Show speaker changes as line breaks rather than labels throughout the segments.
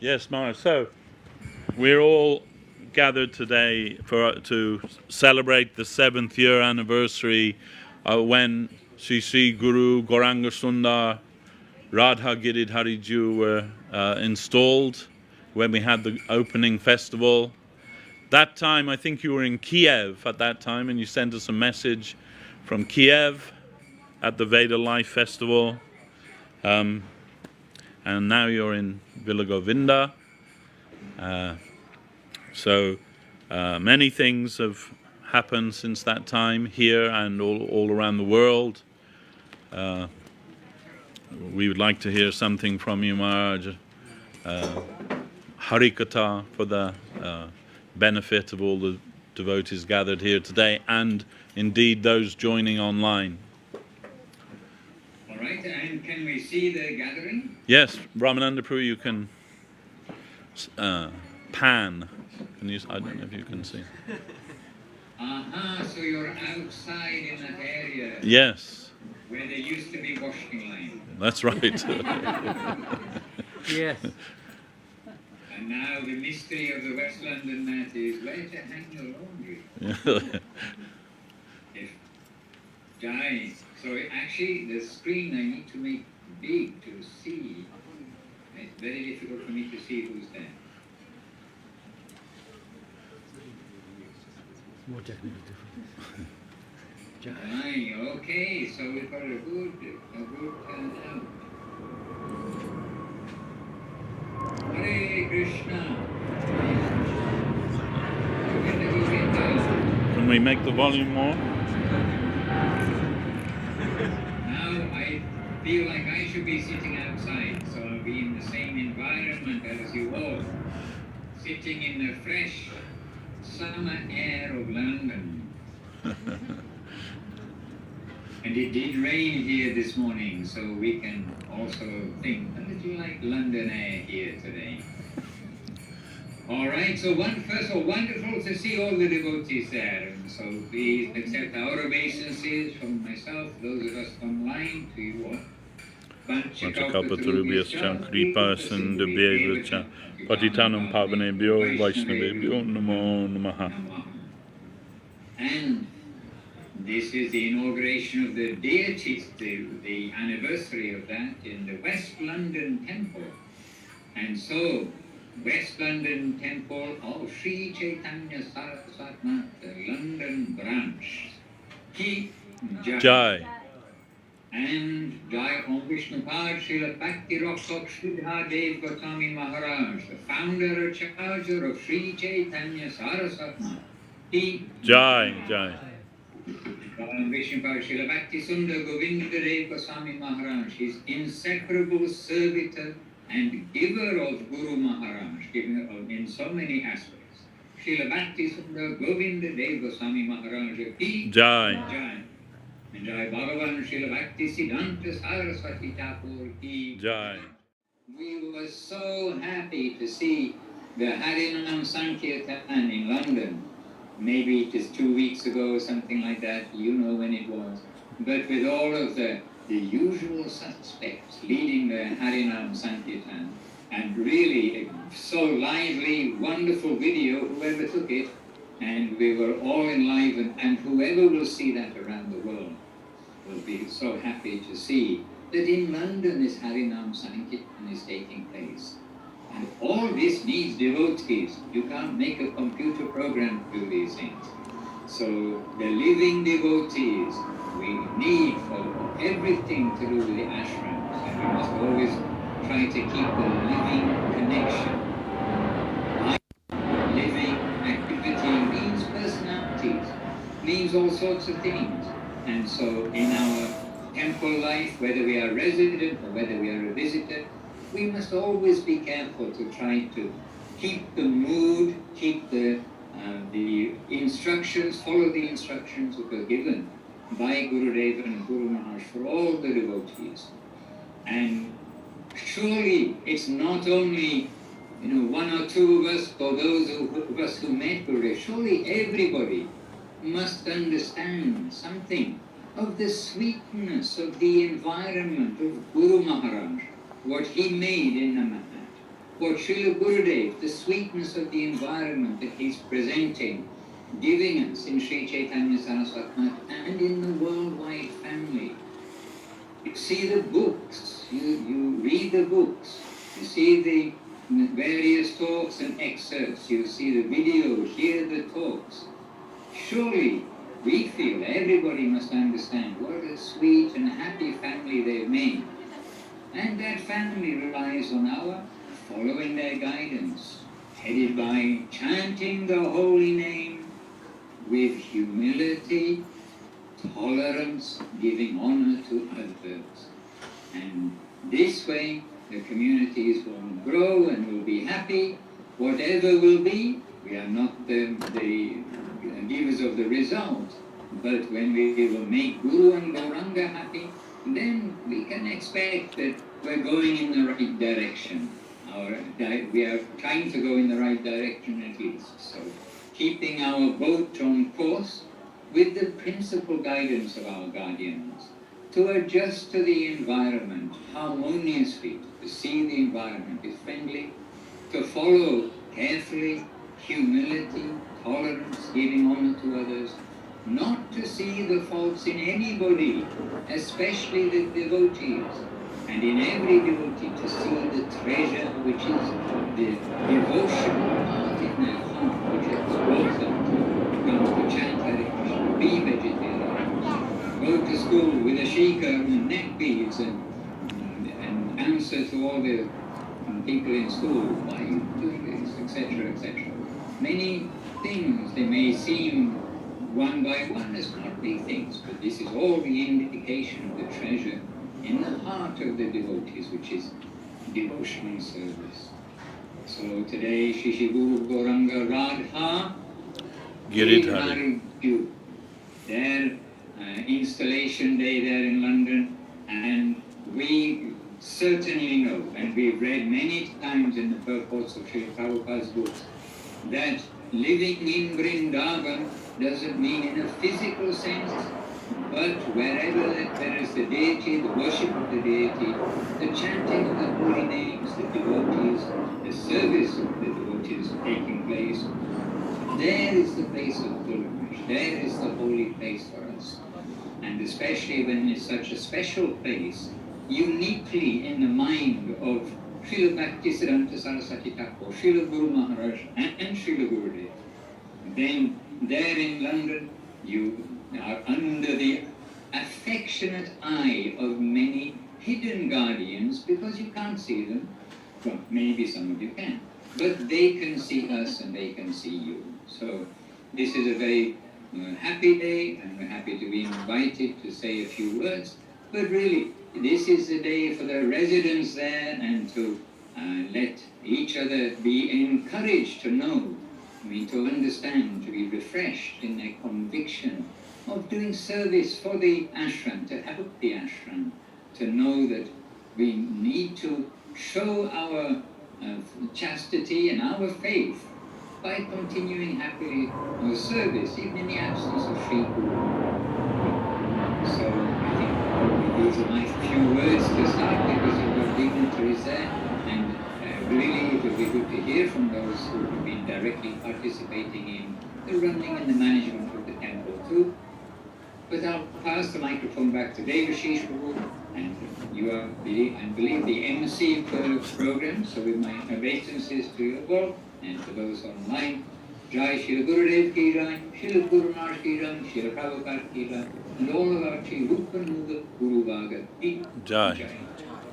Yes, Mara. So we're all gathered today to celebrate the 7th year anniversary when Sri Guru Gauranga Sundar Radha Giridhari Ji were installed, when we had the opening festival. That time, I think you were in Kiev at that time, and you sent us a message from Kiev at the Veda Life Festival. And now you're in Villa Govinda. So many things have happened since that time here and all around the world. We would like to hear something from you, Maharaj. Harikatha for the benefit of all the devotees gathered here today, and indeed those joining online.
All right, and can we see the gathering?
Yes, Ramananda Prabhu, you can pan. Can you, I don't know if you can see.
So you're outside in that area.
Yes.
Where there used to be washing line.
That's right.
Yes.
And now the mystery of the West London mat is where to hang your laundry. If Jai. So actually the screen I need to make big to see. It's very difficult for me to see who's there.
More technical difference.
Right, okay, so we've got a good turnout. Hare Krishna.
Can we make the volume more?
Now I feel like I should be sitting outside, so I'll be in the same environment as you all, sitting in the fresh summer air of London. And it did rain here this morning, so we can also think a little like London air here today. All right, so first of all, wonderful to see all the devotees there. And so please accept our obeisances from myself, those of us online, to you all.
Panchakalpatarubhyascha kripa sindhubhyeva patitanam pavanebhyo vaishnavebhyo namo namaha.
And this is the inauguration of the deities, the anniversary of that in the West London Temple. And so, West London Temple of Sri Chaitanya Saraswat, the London branch. Ki Jai.
Jai.
And Jai Om Vishnupad Srila Bhakti Raksha Giridhari Goswami Maharaj, the founder and charger of Sri Chaitanya Saraswat. Ki
Jai. Jai.
Vishnupad Srila Bhakti Sundar Govinda Dev Goswami Maharaj, his inseparable servitor and giver of Guru Maharaj, giver of in so many aspects. Srila Bhakti Sundar Govinda Dev Goswami Maharaj Ki
Jai.
Jai. And Jai Bhagavan Srila Bhakti Siddhanta Saraswati Thakur Ki
Jai.
We were so happy to see the Harinam Sankirtan in London. Maybe it is 2 weeks ago or something like that, you know when it was. But with all of the usual suspects leading the Harinam Sankirtan, and really so lively, wonderful video, whoever took it, and we were all enlivened, and whoever will see that around the world will be so happy to see that in London this Harinam Sankirtan is taking place. And all this needs devotees. You can't make a computer program to do these things. So the living devotees we need for everything to do with the ashrams. And we must always try to keep a living connection. Living activity means personalities, means all sorts of things. And so in our temple life, whether we are resident or whether we are a visitor, we must always be careful to try to keep the mood, keep the instructions, follow the instructions that were given by Guru Deva and Guru Maharaj for all the devotees. And surely it's not only one or two of us or those of us who met Guru Deva, surely everybody must understand something of the sweetness of the environment of Guru Maharaj, what he made in the Mahat, what Srila Gurudev, the sweetness of the environment that he's presenting, giving us in Sri Chaitanya Saraswat and in the worldwide family. You see the books, you read the books, you see the various talks and excerpts, you see the videos, hear the talks. Surely we feel everybody must understand what a sweet and happy family they've made. And that family relies on our following their guidance, headed by chanting the holy name with humility, tolerance, giving honor to others. And this way the communities will grow and will be happy. Whatever will be, we are not the givers of the result, but when we will make Guru and Gauranga happy, then we can expect that we're going in the right direction. We are trying to go in the right direction at least. So keeping our boat on course with the principal guidance of our guardians, to adjust to the environment harmoniously, to see the environment is friendly, to follow carefully, humility, tolerance, giving honor to others, not to see the faults in anybody, especially the devotees, and in every devotee to see the treasure which is the devotional part in their heart, which has brought them to come to chant Hare Krishna, be vegetarian, go to school with a shikha and neck beads and answer to all the people in school, why are you doing this, etc., etc. Many things, they may seem one by one as not big things, but this is all the indication of the treasure in the heart of the devotees, which is devotional service. So today, Shri Guru Gauranga Radha
Giridhari.
Their installation day there in London, and we certainly know, and we've read many times in the purports of Sri Prabhupada's books, that living in Vrindavan doesn't mean in a physical sense, but wherever there is the deity, the worship of the deity, the chanting of the holy names, the devotees, the service of the devotees taking place, there is the place of pilgrimage, there is the holy place for us. And especially when it's such a special place, uniquely in the mind of Srila Bhaktisiddhanta Saraswati Thakur, Srila Guru Maharaj and Srila Gurudev, then there in London you are under the affectionate eye of many hidden guardians, because you can't see them. Well, maybe some of you can, but they can see us and they can see you. So this is a very happy day, and we're happy to be invited to say a few words. But really, this is the day for the residents there, and to let each other be encouraged to know to understand, to be refreshed in their conviction of doing service for the ashram, to help the ashram, to know that we need to show our chastity and our faith by continuing happily our service, even in the absence of Sri Guru. So I think probably these are my few words to start, because you've got dignitaries there, and really it will be good to hear from those who have been directly participating in the running and the management of the temple too. But I'll pass the microphone back to Devashis, Prabhu, and you are, I believe, the MC of the program, so with my obeisances to you all, and to those online, Jai Srila Gurudev Ki Jai, Srila Guru Maharaj Ki Jai, Srila Prabhupada Ki Jai, and all of our Sri Rupa Nuga Guru Bhaga Ki Jai.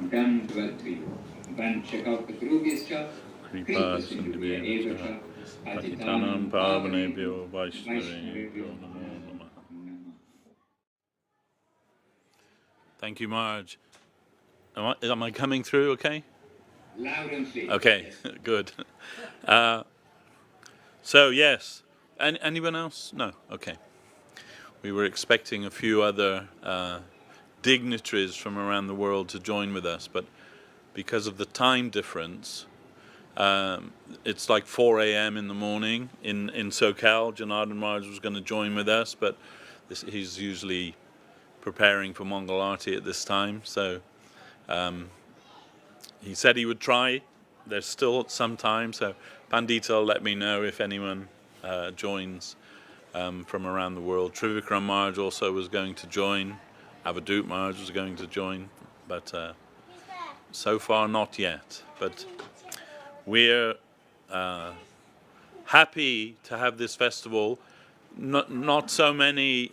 Dandavad to you. Vanchakautakrubhyascha, Kripa Sindhubhya Eva Cha, Patitanam Pavanebhyo Vaishnavebhyo Namo Namah.
Thank you, Maharaj. Am I coming through okay?
Loud and clear.
Okay, good. So, yes. Anyone else? No? Okay. We were expecting a few other dignitaries from around the world to join with us, but because of the time difference, it's like 4 a.m. in the morning in SoCal. Janardhan Maharaj was going to join with us, but he's usually preparing for Mongol Arati at this time, so he said he would try. There's still some time, so Pandita will let me know if anyone joins from around the world. Trivikram Maharaj also was going to join. Avadut Maharaj was going to join, but so far not yet. But we're happy to have this festival. Not so many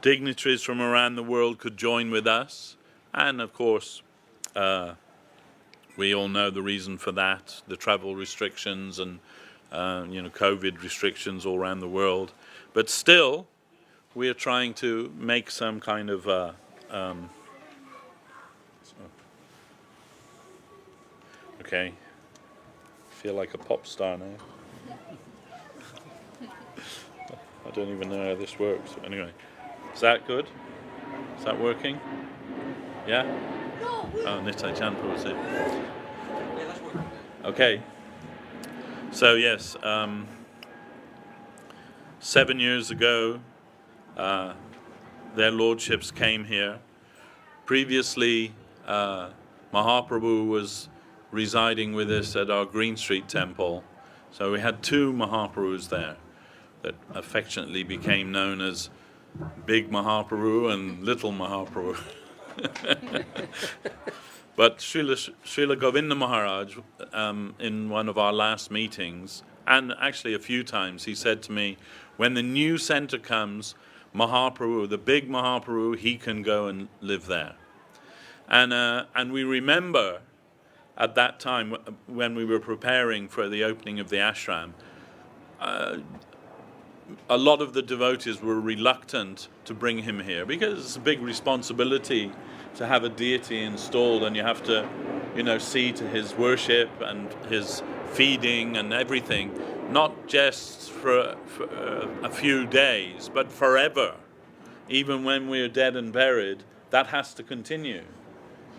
dignitaries from around the world could join with us, and of course we all know the reason for that, the travel restrictions and COVID restrictions all around the world. But still, we are trying to make some kind of okay, feel like a pop star now. I don't even know how this works. Anyway, is that good? Is that working? Yeah? Oh, Nitai Chandra was it. Okay. So yes, 7 years ago, their lordships came here. Previously, Mahaprabhu was residing with us at our Green Street temple. So we had two Mahaprabhus there that affectionately became known as Big Mahaprabhu and Little Mahaprabhu. But Srila Govinda Maharaj, in one of our last meetings, and actually a few times, he said to me, when the new center comes, Mahaprabhu, the big Mahaprabhu, he can go and live there. And we remember at that time, when we were preparing for the opening of the ashram, a lot of the devotees were reluctant to bring him here because it's a big responsibility to have a deity installed, and you have to, see to his worship and his feeding and everything, not just for a few days, but forever. Even when we're dead and buried, that has to continue.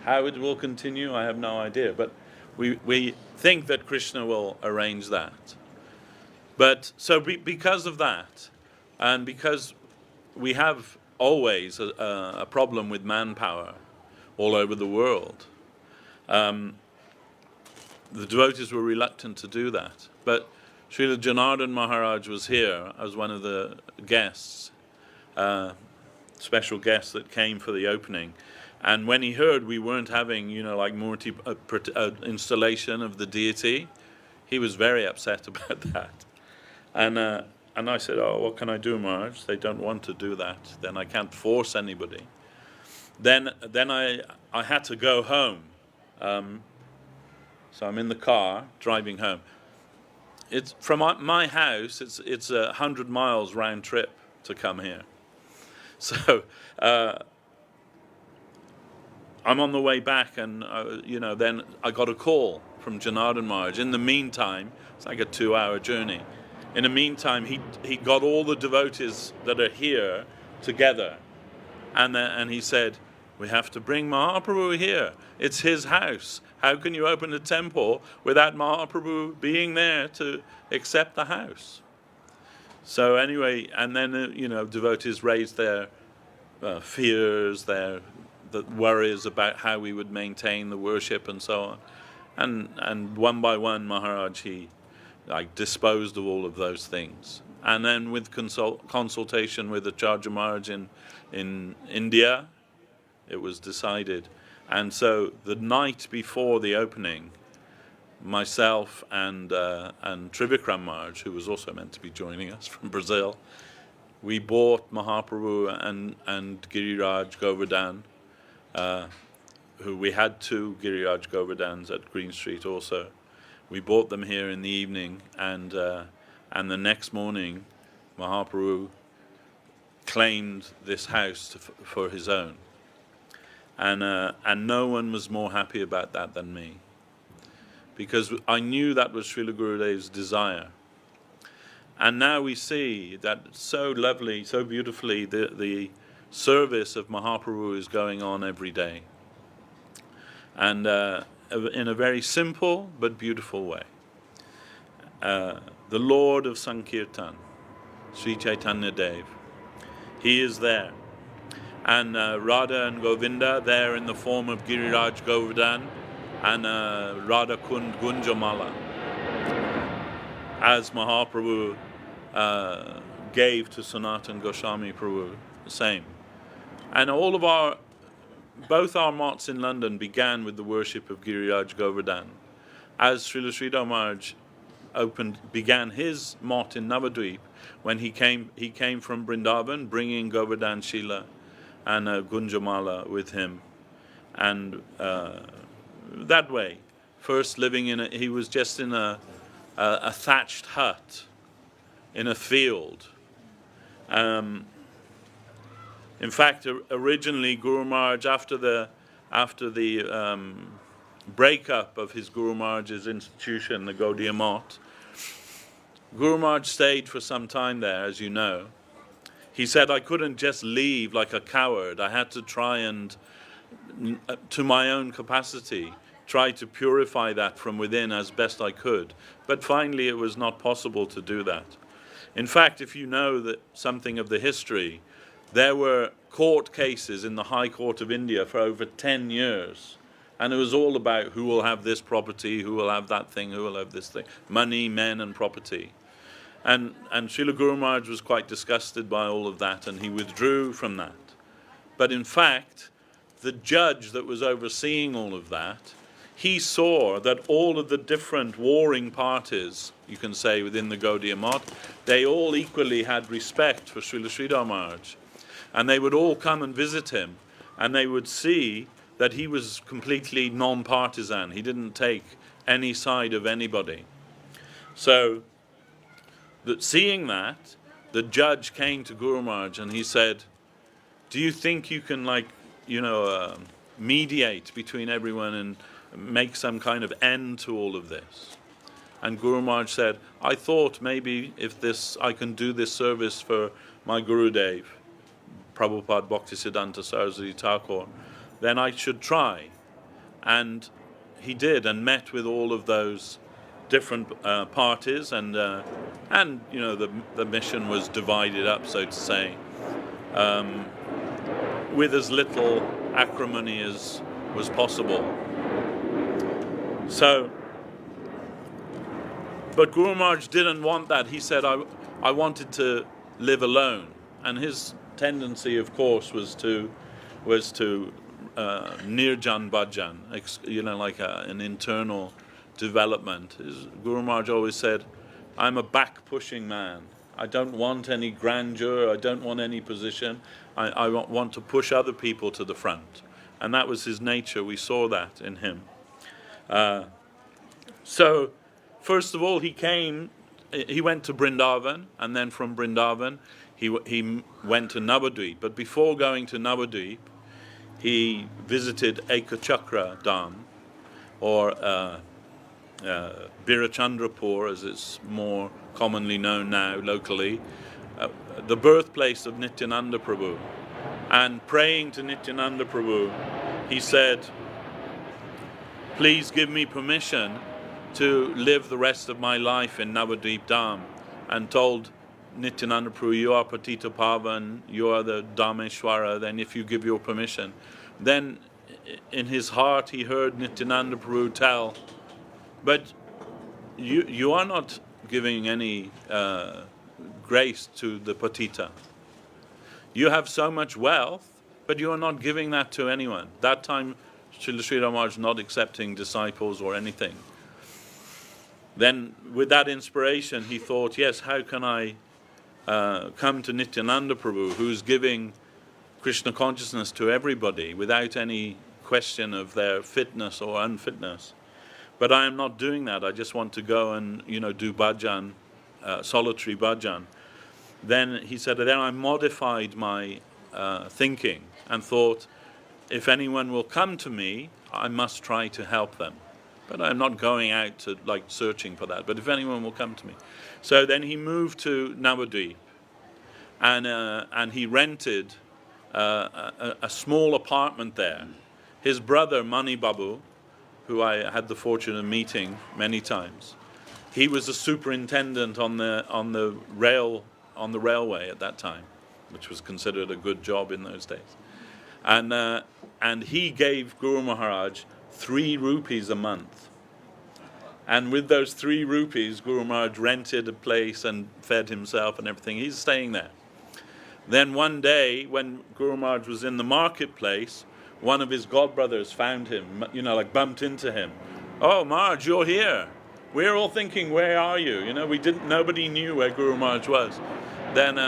How it will continue, I have no idea, but we think that Krishna will arrange that. But so because of that, and because we have always a problem with manpower all over the world, the devotees were reluctant to do that. But Srila Janardhan Maharaj was here as one of the guests, special guests that came for the opening. And when he heard we weren't having, like Murti installation of the deity, he was very upset about that. And I said, oh, what can I do, Maharaj? They don't want to do that. Then I can't force anybody. Then I had to go home. So I'm in the car driving home. It's from my house. It's 100 miles round trip to come here. So I'm on the way back, and then I got a call from Janardhan Maharaj. In the meantime, it's like a 2-hour journey. In the meantime, he got all the devotees that are here together, and he said, we have to bring Mahaprabhu here. It's his house. How can you open a temple without Mahaprabhu being there to accept the house? So anyway, and then devotees raised their fears, the worries about how we would maintain the worship and so on, and one by one, Maharaj he disposed of all of those things, and then with consultation with Acharya Maharaj in India, it was decided. And so the night before the opening, myself and Trivikram Maharaj, who was also meant to be joining us from Brazil, we bought Mahaprabhu and Giriraj Govardhan, who we had 2 Giriraj Govardhans at Green Street also. We bought them here in the evening, and the next morning, Mahaprabhu claimed this house for his own. And no one was more happy about that than me, because I knew that was Srila Gurudev's desire. And now we see that so lovely, so beautifully, the service of Mahaprabhu is going on every day, and in a very simple but beautiful way. The Lord of Sankirtan, Sri Chaitanya Dev, he is there. And Radha and Govinda there in the form of Giriraj Govardhan and Radha Kund Gunjamala, as Mahaprabhu gave to Sanatan Goswami Prabhu, the same. And both our motts in London began with the worship of Giriraj Govardhan. As Srila Sridhar Maharaj began his mott in Navadvip, when he came from Vrindavan bringing Govardhan Shila and Gunjamala with him, and that way, first living he was just in a thatched hut in a field. In fact, originally Guru Maharaj, after the breakup of his Guru Maharaj's institution, the Gaudiya Math, Guru Maharaj stayed for some time there, as you know. He said, I couldn't just leave like a coward. I had to try and, to my own capacity, try to purify that from within as best I could. But finally it was not possible to do that. In fact, if you know something of the history, there were court cases in the High Court of India for over 10 years. And it was all about who will have this property, who will have that thing, who will have this thing. Money, men, and property. And Srila Guru Maharaj was quite disgusted by all of that, and he withdrew from that. But in fact, the judge that was overseeing all of that, he saw that all of the different warring parties, you can say, within the Gaudiya Math, they all equally had respect for Srila Sridhar Maharaj. And they would all come and visit him, and they would see that he was completely non-partisan. He didn't take any side of anybody. So, seeing that, the judge came to Guru Maharaj and he said, do you think you can mediate between everyone and make some kind of end to all of this? And Guru Maharaj said, I thought maybe if I can do this service for my Gurudev, Prabhupada Bhaktisiddhanta Saraswati Thakur, then I should try. And he did, and met with all of those different parties, and the mission was divided up, so to say, with as little acrimony as was possible. So, but Guru Maharaj didn't want that. He said, I wanted to live alone, and his tendency, of course, was to nirjan bhajan, like an internal development. Guru Maharaj always said, I'm a back-pushing man. I don't want any grandeur. I don't want any position. I want to push other people to the front. And that was his nature. We saw that in him. So, first of all, he went to Vrindavan, and then from Vrindavan, he went to Navadvip. But before going to Navadvip, he visited Ekachakra Dham, or Birachandrapur, as it's more commonly known now locally, the birthplace of Nityananda Prabhu. And praying to Nityananda Prabhu, he said, please give me permission to live the rest of my life in Navadvip Dham, and told Nityananda Prabhu, you are Patita Pavan, you are the Dhameshwara, then if you give your permission. Then in his heart he heard Nityananda Prabhu tell, but you are not giving any grace to the Patita. You have so much wealth, but you are not giving that to anyone. That time Srila Sri Ramaraj not accepting disciples or anything. Then with that inspiration he thought, yes, how can I come to Nityananda Prabhu, who's giving Krishna consciousness to everybody without any question of their fitness or unfitness. But I am not doing that. I just want to go and do bhajan, solitary bhajan. Then he said, then I modified my thinking and thought, if anyone will come to me, I must try to help them. But I'm not going out to searching for that. But if anyone will come to me. So then he moved to Navadvip, and he rented a small apartment there. His brother Mani Babu, who I had the fortune of meeting many times, he was a superintendent on the railway at that time, which was considered a good job in those days. And he gave Guru Maharaj 3 rupees a month. And with those 3 rupees, Guru Maharaj rented a place and fed himself and everything. He's staying there. Then one day, when Guru Maharaj was in the marketplace, one of his godbrothers found him, bumped into him. Oh, Maharaj, you're here. We're all thinking, where are you? Nobody knew where Guru Maharaj was. Then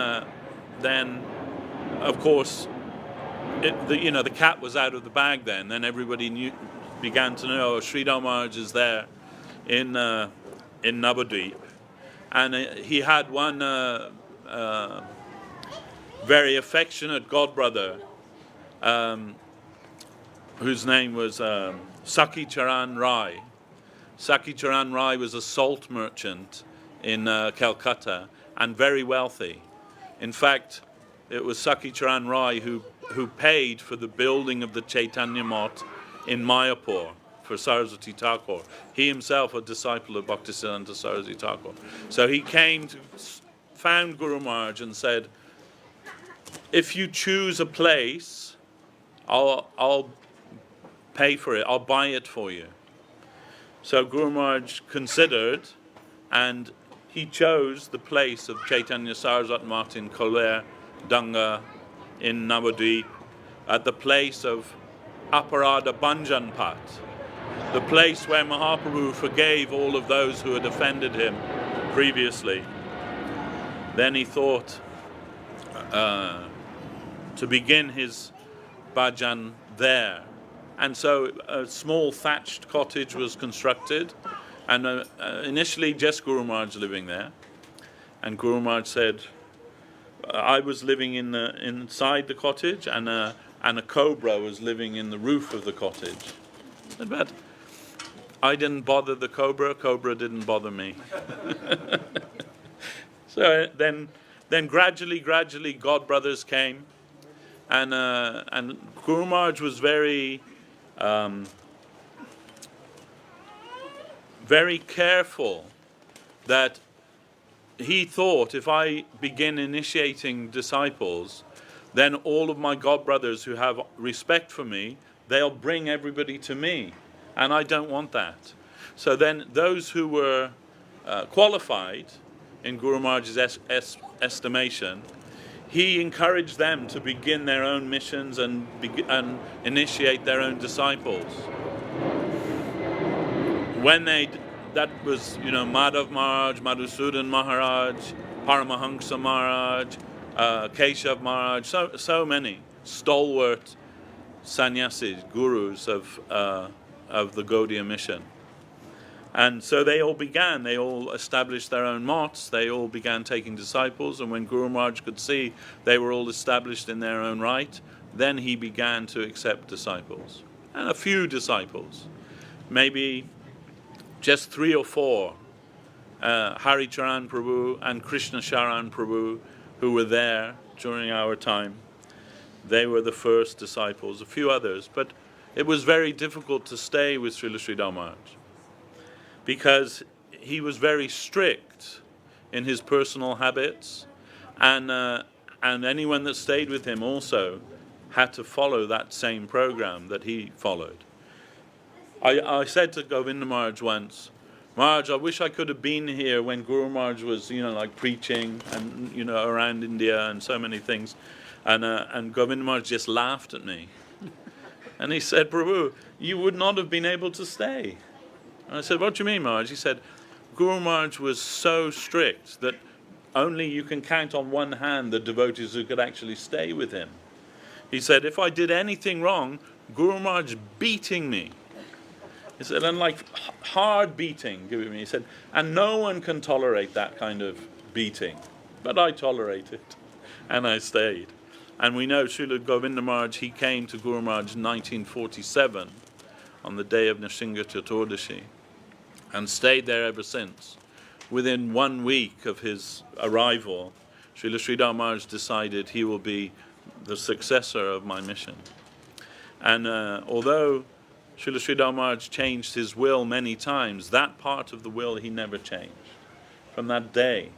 of course, the cat was out of the bag then. Then everybody began to know, Sridhar Maharaj is there in Navadvip. And he had one very affectionate godbrother whose name was Sakhi Charan Rai. Sakhi Charan Rai was a salt merchant in Calcutta and very wealthy. In fact, it was Sakhi Charan Rai who paid for the building of the Chaitanya Mott in Mayapur for Saraswati Thakur. He himself a disciple of Bhaktisiddhanta Saraswati Thakur. So he found Guru Maharaj and said, if you choose a place, I'll pay for it, I'll buy it for you. So Guru Maharaj considered, and he chose the place of Chaitanya Saraswat Math in Koler Danga in Navadvip, at the place of Aparada Banjanpat, the place where Mahaprabhu forgave all of those who had offended him previously. Then he thought to begin his bhajan there. And so a small thatched cottage was constructed, and initially just Guru Maharaj living there. And Guru Maharaj said, I was living inside the cottage, and a cobra was living in the roof of the cottage. But I didn't bother the cobra didn't bother me. So then gradually godbrothers came, and Guru Maharaj was very careful that he thought, if I begin initiating disciples, then all of my godbrothers who have respect for me, they'll bring everybody to me, and I don't want that. So then those who were qualified in Guru Maharaj's estimation, he encouraged them to begin their own missions and initiate their own disciples. That was, Madhav Maharaj, Madhusudan Maharaj, Paramahansa Maharaj, Keshav Maharaj, so many stalwart sannyasis, gurus of the Gaudiya mission. And so they all established their own motts, they all began taking disciples, and when Guru Maharaj could see they were all established in their own right, then he began to accept disciples. And a few disciples, maybe just 3 or 4, Hari Charan Prabhu and Krishna Sharan Prabhu, who were there during our time. They were the first disciples, a few others, but it was very difficult to stay with Srila Sridhar Maharaj because he was very strict in his personal habits, and anyone that stayed with him also had to follow that same program that he followed. I said to Govinda Maharaj once, Maharaj, I wish I could have been here when Guru Maharaj was, like preaching and, around India and so many things. And Govinda Maharaj just laughed at me. And he said, Prabhu, you would not have been able to stay. And I said, what do you mean, Maharaj? He said, Guru Maharaj was so strict that only you can count on one hand the devotees who could actually stay with him. He said, if I did anything wrong, Guru Maharaj beating me. He said, and like hard beating, giving me. He said, and no one can tolerate that kind of beating. But I tolerated, and I stayed. And we know Srila Govinda Maharaj, he came to Guru Maharaj in 1947 on the day of Nrsimha Chaturdashi and stayed there ever since. Within 1 week of his arrival, Srila Sridhar Maharaj decided he will be the successor of my mission. And although Srila Sridhar Maharaj changed his will many times, that part of the will he never changed. From that day,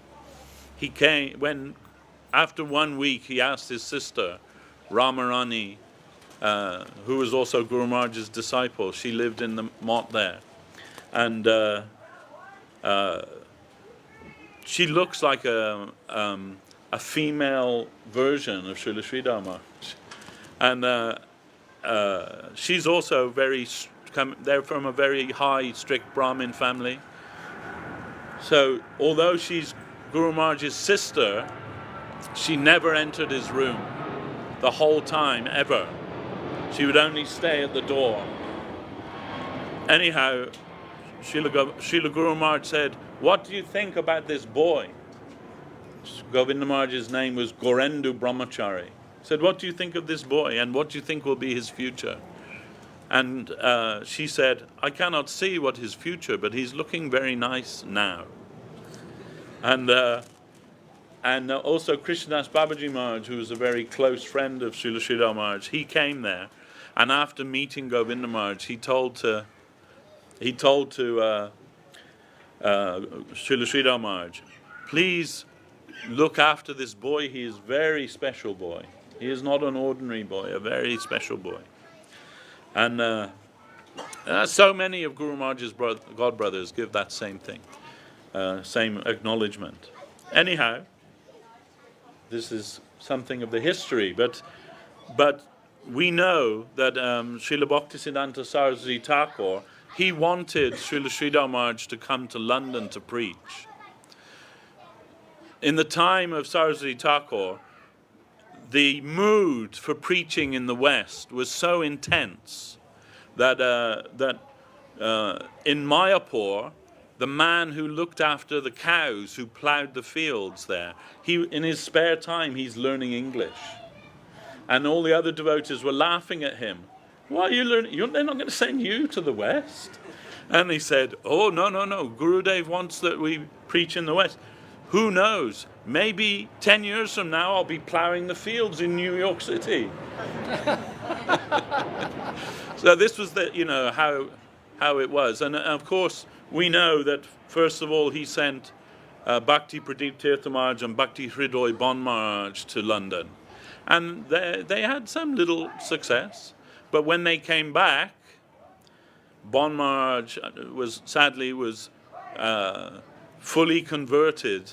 he came, when after 1 week he asked his sister, Ramarani, who was also Guru Maharaj's disciple, she lived in the mott there, and she looks like a female version of Srila Sridhar Maharaj. And she's also they're from a very high, strict Brahmin family. So although she's Guru Maharaj's sister, she never entered his room the whole time, ever. She would only stay at the door. Anyhow, Srila Guru Maharaj said, what do you think about this boy? Govinda Maharaj's name was Gorendu Brahmachari. He said, what do you think of this boy, and what do you think will be his future? And she said, I cannot see what his future, but he's looking very nice now. And also Krishnadas Babaji Maharaj, who was a very close friend of Srila Sridhar Maharaj, he came there, and after meeting Govinda Maharaj, he told to Srila Sridhar Maharaj, please look after this boy. He is a very special boy. He is not an ordinary boy, a very special boy. And so many of Guru Maharaj's God brothers give that same thing, same acknowledgement. Anyhow, this is something of the history, but we know that Srila Bhaktisiddhanta Saraswati Thakur, he wanted Srila Sridhar Maharaj to come to London to preach. In the time of Saraswati Thakur, the mood for preaching in the West was so intense that in Mayapur, the man who looked after the cows, who ploughed the fields there, in his spare time, he's learning English. And all the other devotees were laughing at him. Why are you learning? They're not going to send you to the West. And he said, oh, no. Gurudev wants that we preach in the West. Who knows? Maybe 10 years from now, I'll be ploughing the fields in New York City. So this was how it was. And of course, we know that, first of all, he sent Bhakti Pradeep Tirtha Maharaj and Bhakti Hridoy Bon Maharaj to London. And they had some little success. But when they came back, Bon Maharaj was fully converted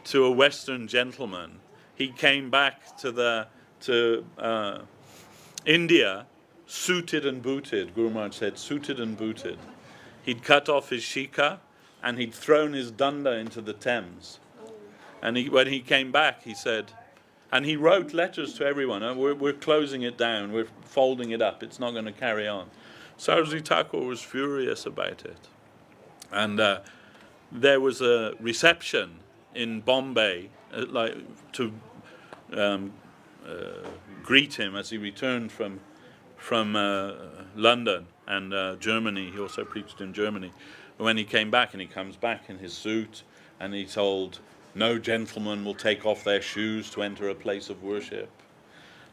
to a Western gentleman. He came back to India suited and booted. Guru Maharaj said, suited and booted. He'd cut off his shika and he'd thrown his danda into the Thames. And when he came back, he said, and he wrote letters to everyone. We're closing it down. We're folding it up. It's not going to carry on. Saraswati Thakur was furious about it. And there was a reception in Bombay to greet him as he returned from London and Germany. He also preached in Germany. when he came back, and he comes back in his suit, and he told, no gentleman will take off their shoes to enter a place of worship.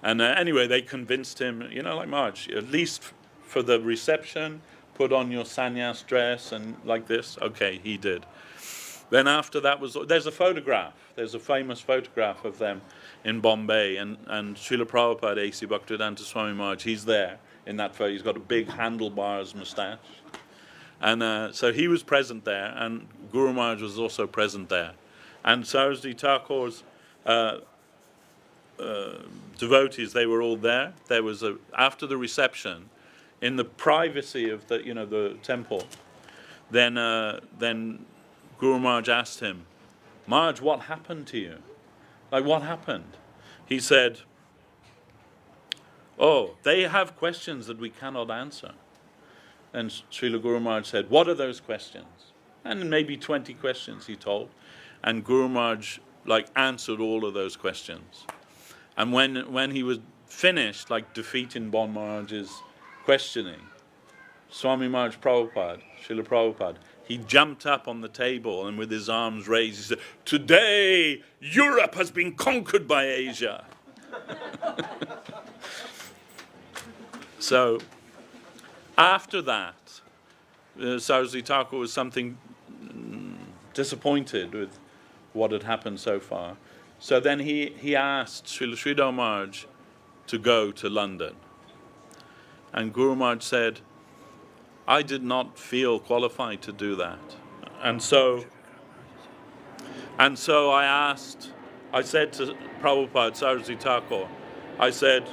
And anyway, they convinced him, like Marge, at least for the reception, put on your sannyas dress and like this. Okay, he did. Then after that there's a photograph. There's a famous photograph of them in Bombay, and Srila Prabhupada, A.C. Bhaktivedanta Swami Maharaj, he's there in that photo. He's got a big handlebars moustache. And so he was present there, and Guru Maharaj was also present there. And Saraswati Thakur's devotees, they were all there. There was after the reception, in the privacy of the temple, then Guru Maharaj asked him, Maharaj, what happened to you? Like, what happened? He said, oh, they have questions that we cannot answer. And Srila Guru Maharaj said, what are those questions? And maybe 20 questions he told. And Guru Maharaj answered all of those questions. And when he was finished, defeating Bon Maharaj's questioning, Swami Maharaj Prabhupada, Srila Prabhupada, he jumped up on the table and with his arms raised, he said, today Europe has been conquered by Asia. So after that, Saraswati Thakur was something disappointed with what had happened so far. So then he asked Srila Sridhar Maharaj to go to London. And Guru Maharaj said, I did not feel qualified to do that. And so I said to Prabhupada, Saraswati Thakur, I said,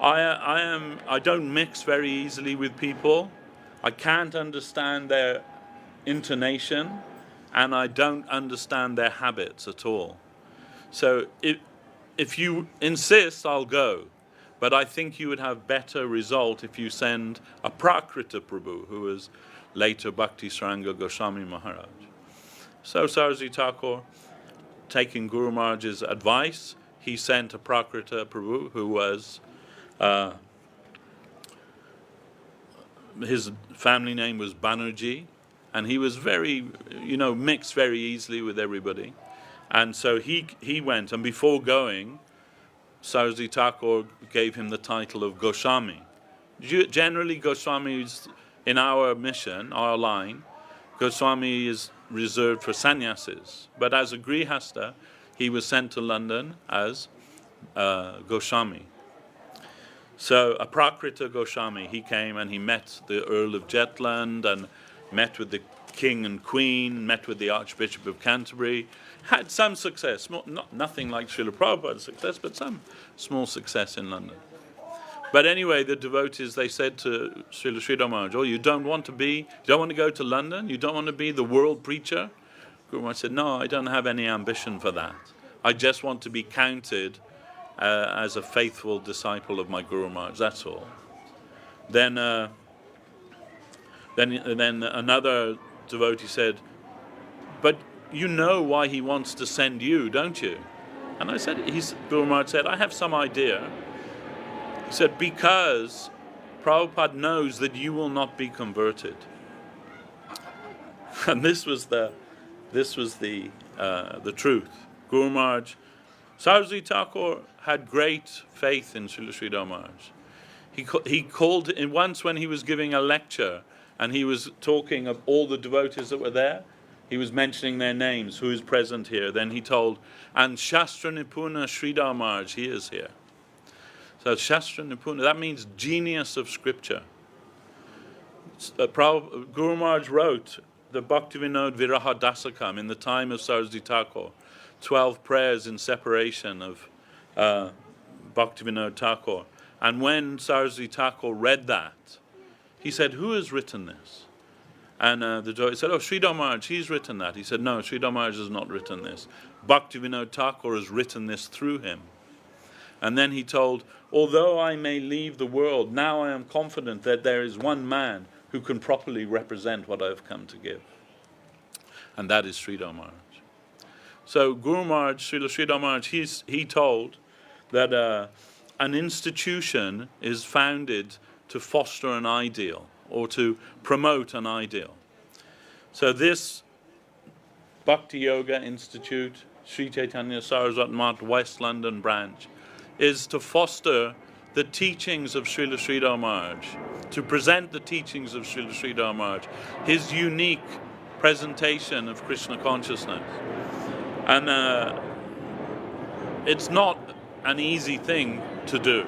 I don't mix very easily with people. I can't understand their intonation, and I don't understand their habits at all. So if you insist, I'll go. But I think you would have better result if you send a Prakrita Prabhu, who was later Bhakti Saranga Goswami Maharaj. So Saraswati Thakur, taking Guru Maharaj's advice, he sent a Prakrita Prabhu, who was, his family name was Banerjee, and he was very, mixed very easily with everybody. And so he went, and before going, Saraswati Thakur gave him the title of Goswami. Generally, Goswamis in our mission, our line, Goswami is reserved for sannyasis. But as a grihasta, he was sent to London as Goswami. So a Prakrita Goswami, he came and he met the Earl of Jetland and met with the King and Queen, met with the Archbishop of Canterbury, had some success, nothing like Srila Prabhupada's success, but some small success in London. But anyway, the devotees, they said to Srila Sridhar Maharaj, you don't want to go to London? You don't want to be the world preacher? Guru Maharaj said, no, I don't have any ambition for that. I just want to be counted as a faithful disciple of my Guru Maharaj, that's all. Then another devotee said, but you know why he wants to send you, don't you? And I said, Guru Maharaj said, I have some idea. He said, because Prabhupada knows that you will not be converted. And this was the truth. Guru Maharaj, Saraswati Thakur had great faith in Srila Sridhar Maharaj. He called once when he was giving a lecture and he was talking of all the devotees that were there. He was mentioning their names, who is present here. Then he told, and Shastra Nipuna Sridhar Maharaj, he is here. So Shastra Nipuna, that means genius of scripture. Guru Maharaj wrote the Bhaktivinoda Viraha Dasakam in the time of Saraswati Thakur, 12 prayers in separation of Bhaktivinoda Thakur. And when Saraswati Thakur read that, he said, who has written this? And the devotee said, Sridhar Maharaj, he's written that. He said, no, Sridhar Maharaj has not written this. Bhaktivinoda Thakur has written this through him. And then he told, although I may leave the world, now I am confident that there is one man who can properly represent what I have come to give. And that is Sridhar Maharaj. So Guru Maharaj, Srila Sridhar Maharaj, he told that an institution is founded to foster an ideal or to promote an ideal. So this Bhakti Yoga Institute, Sri Chaitanya Saraswat Math West London branch, is to foster the teachings of Srila Sridhar Maharaj, to present the teachings of Srila Sridhar Maharaj, his unique presentation of Krishna consciousness. And it's not an easy thing to do.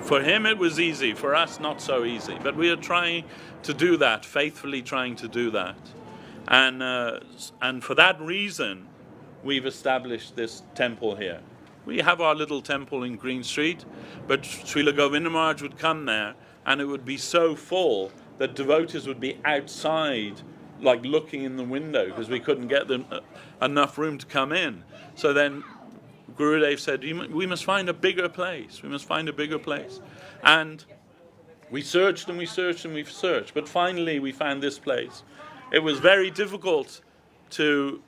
For him it was easy, for us not so easy. But we are trying to do that, faithfully trying to do that. And for that reason, we've established this temple here. We have our little temple in Green Street, but Srila Govinda Maharaj would come there, and it would be so full that devotees would be outside, like looking in the window, because we couldn't get them enough room to come in. So then Gurudev said, we must find a bigger place. We must find a bigger place. And we searched and we searched and we've searched, but finally we found this place. It was very difficult to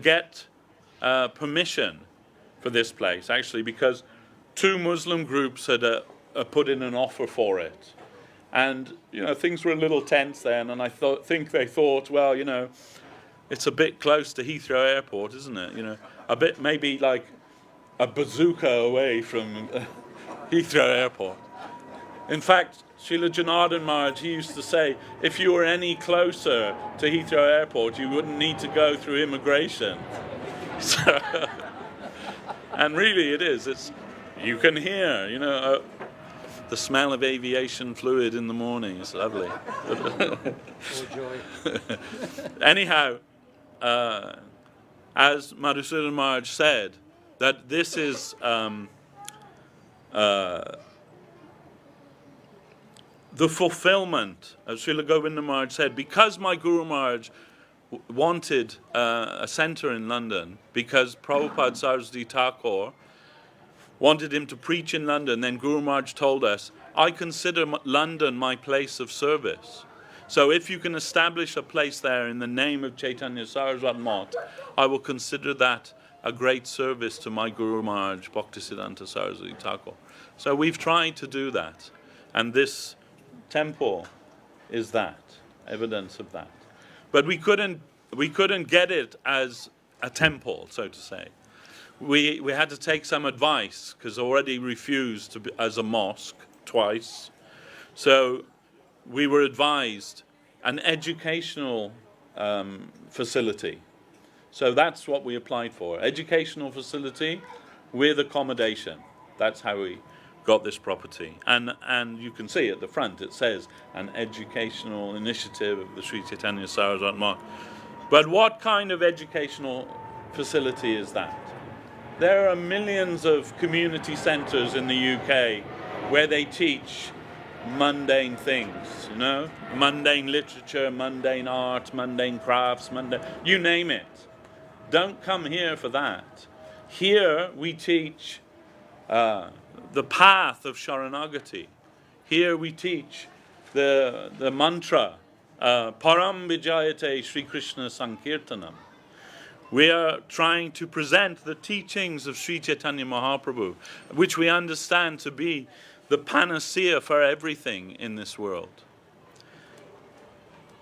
get permission for this place, actually, because two Muslim groups had put in an offer for it. And, things were a little tense then, and I think they thought, well, it's a bit close to Heathrow Airport, isn't it? A bit, maybe like a bazooka away from Heathrow Airport. In fact, Srila Janardhan Maharaj, he used to say, if you were any closer to Heathrow Airport, you wouldn't need to go through immigration. So, and really it is. You can hear, the smell of aviation fluid in the morning. It's lovely. Anyhow, as Madhusudan Maharaj said, that this is the fulfillment, as Srila Govinda Maharaj said, because my Guru Maharaj wanted a centre in London, because Prabhupada Saraswati Thakur wanted him to preach in London, then Guru Maharaj told us, I consider London my place of service. So if you can establish a place there in the name of Chaitanya Saraswat Math, I will consider that a great service to my Guru Maharaj, Bhaktisiddhanta Saraswati Thakur. So we've tried to do that. And this temple is that, evidence of that. But we couldn't get it as a temple, so to say. We had to take some advice, because already refused to be as a mosque twice. So we were advised an educational facility. So that's what we applied for. Educational facility with accommodation. That's how we got this property. And you can see at the front it says an educational initiative of the Sri Chaitanya Saraswat Math. But what kind of educational facility is that? There are millions of community centres in the UK where they teach mundane things, mundane literature, mundane art, mundane crafts, you name it. Don't come here for that. Here we teach the path of Sharanagati. Here we teach the mantra, Param Vijayate Sri Krishna Sankirtanam. We are trying to present the teachings of Sri Chaitanya Mahaprabhu, which we understand to be the panacea for everything in this world.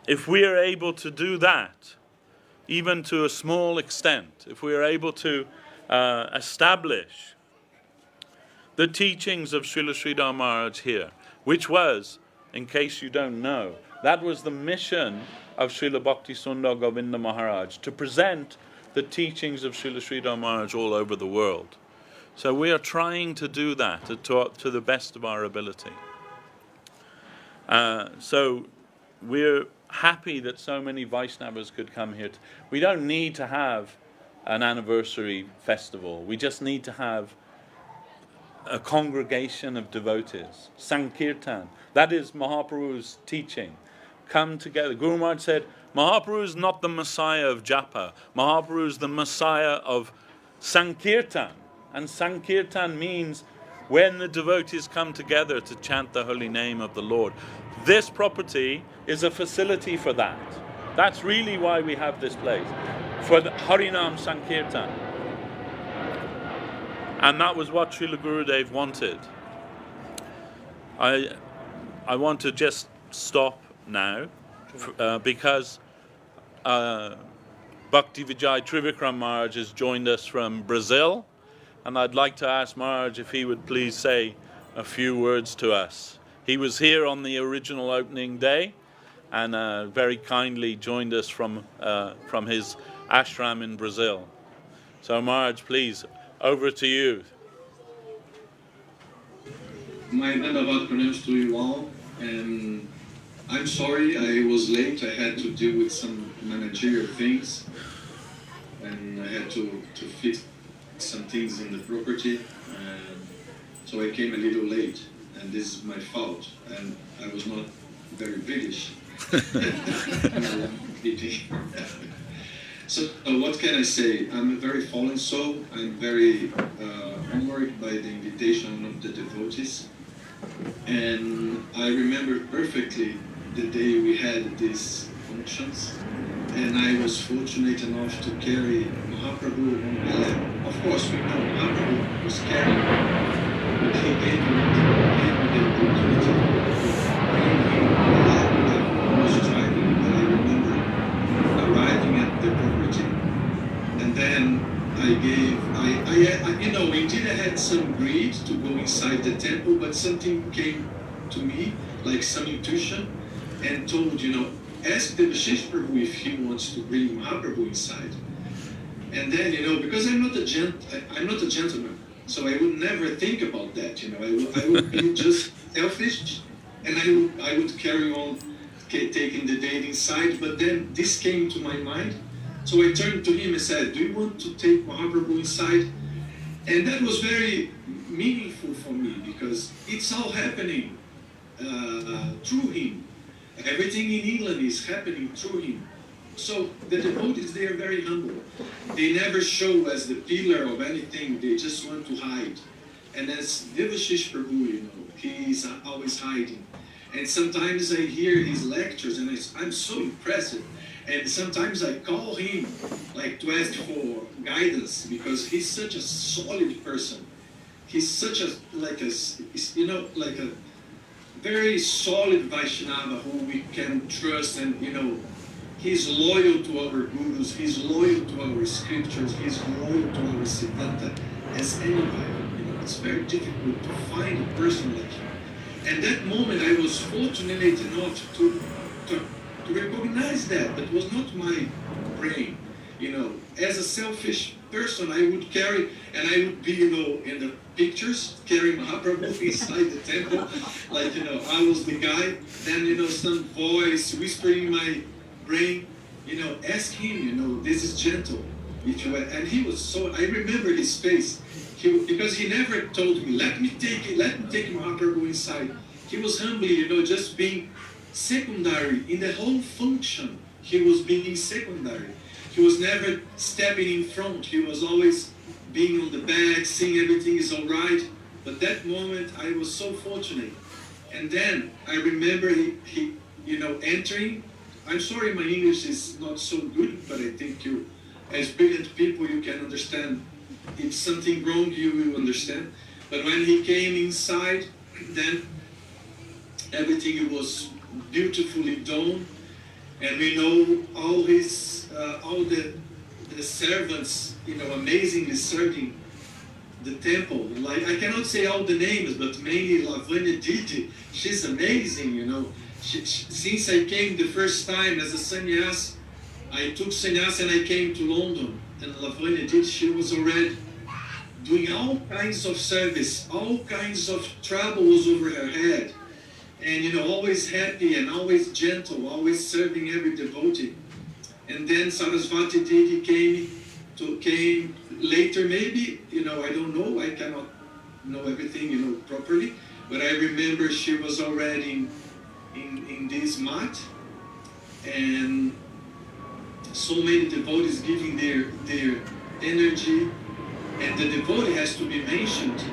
If we are able to do that, even to a small extent, if we are able to establish the teachings of Srila Sridhar Maharaj here, which was, in case you don't know, that was the mission of Srila Bhakti Sundar Govinda Maharaj, to present the teachings of Srila Sridhar Maharaj all over the world. So we are trying to do that to the best of our ability. So we're happy that so many Vaishnavas could come here. We don't need to have an anniversary festival. We just need to have a congregation of devotees. Sankirtan. That is Mahaprabhu's teaching. Come together. Guru Maharaj said, Mahaprabhu is not the Messiah of Japa. Mahaprabhu is the Messiah of Sankirtan. And Sankirtan means when the devotees come together to chant the holy name of the Lord. This property is a facility for that. That's really why we have this place, for the Harinam Sankirtan. And that was what Srila Gurudev wanted. I want to just stop now, because Bhakti Vijay Trivikram Maharaj has joined us from Brazil, and I'd like to ask Maharaj if he would please say a few words to us. He was here on the original opening day, and very kindly joined us from his ashram in Brazil. So Maharaj, please, over to you.
My Dandavad pronouns to you all, and I'm sorry I was late. I had to deal with some managerial things, and I had to fix some things in the property, and so I came a little late, and this is my fault, and I was not very British. So what can I say? I'm a very fallen soul. I'm very honored by the invitation of the devotees, and I remember perfectly the day we had these functions, and I was fortunate enough to carry Mahaprabhu on my lap. Of course, we know Mahaprabhu was carrying, but he gave me the opportunity to bring him on my lap. I was driving, but I remember arriving at the property, and then indeed I had some greed to go inside the temple, but something came to me, like some intuition, and told, ask Devashis Prabhu if he wants to bring Mahaprabhu inside. And then, because I'm not a gentleman, so I would never think about that, I would be just selfish, and I would carry on taking the date inside, but then this came to my mind, so I turned to him and said, do you want to take Mahaprabhu inside? And that was very meaningful for me, because it's all happening through him. Everything in England is happening through him. So the devotees, they are very humble. They never show as the pillar of anything, they just want to hide. And as Devashis Prabhu, he is always hiding. And sometimes I hear his lectures and I'm so impressed. And sometimes I call him like to ask for guidance, because he's such a solid person. He's such a very solid Vaishnava who we can trust, and he's loyal to our gurus, he's loyal to our scriptures, he's loyal to our Siddhanta as anybody. It's very difficult to find a person like him. And that moment I was fortunate enough to recognize that. That was not my brain. As a selfish person, I would carry, and I would be, in the pictures, carrying Mahaprabhu inside the temple, like, I was the guy. Then, some voice whispering in my brain, ask him, this is gentle. And he was so, I remember his face, because he never told me, let me take Mahaprabhu inside. He was humbly, just being secondary in the whole function. He was being secondary. He was never stepping in front. He was always being on the back, seeing everything is all right. But that moment, I was so fortunate. And then I remember he entering. I'm sorry, my English is not so good, but I think you, as brilliant people, you can understand. If something wrong, you will understand. But when he came inside, then everything was beautifully done, and we know all the servants, amazingly serving the temple. Like, I cannot say all the names, but mainly Lavanya Didi. She's amazing, since I came the first time as a sannyas, I took sannyas and I came to London, and Lavanya Didi, she was already doing all kinds of service, all kinds of troubles over her head. And, always happy and always gentle, always serving every devotee. And then Saraswati Devi came later, maybe, I don't know, I cannot know everything, properly. But I remember she was already in this mat. And so many devotees giving their energy. And the devotee has to be mentioned.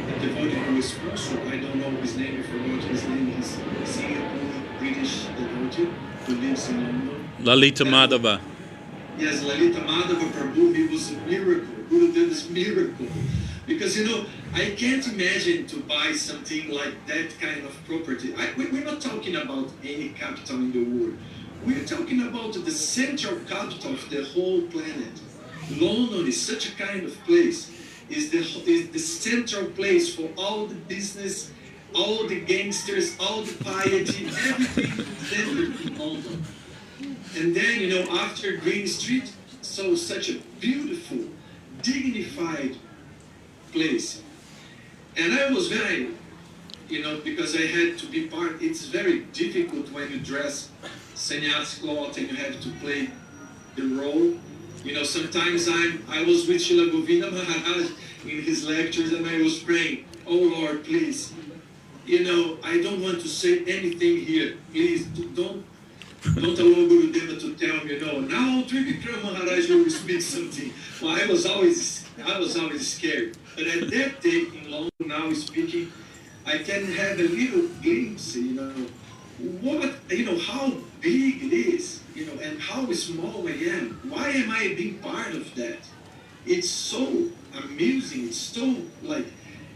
The devotee who is sponsored, I don't know his name, I forgot his name. He's a Singapore British devotee who lives in London.
Lalita Madhava.
Yes, Lalita Madhava Prabhu, he was a miracle. Guru did this miracle. Because, I can't imagine to buy something like that kind of property. We're not talking about any capital in the world. we're talking about the central capital of the whole planet. London is such a kind of place. Is the central place for all the business, all the gangsters, all the piety, everything centered in London. And then, you know, after Green Street, so such a beautiful, dignified place. And I was very, you know, because I had to be part, it's very difficult when you dress sannyas cloth and you have to play the role. You know, sometimes I was with Srila Govinda Maharaj in his lectures and I was praying, oh Lord, please, you know, I don't want to say anything here. Please don't allow Guru Deva to tell me, you know, now Trivikram Maharaj will speak something. Well, I was always scared. But at that day in London now speaking, I can have a little glimpse, you know, what, you know, how big it is, you know, and how small I am. Why am I being part of that? It's so amusing. It's so, like,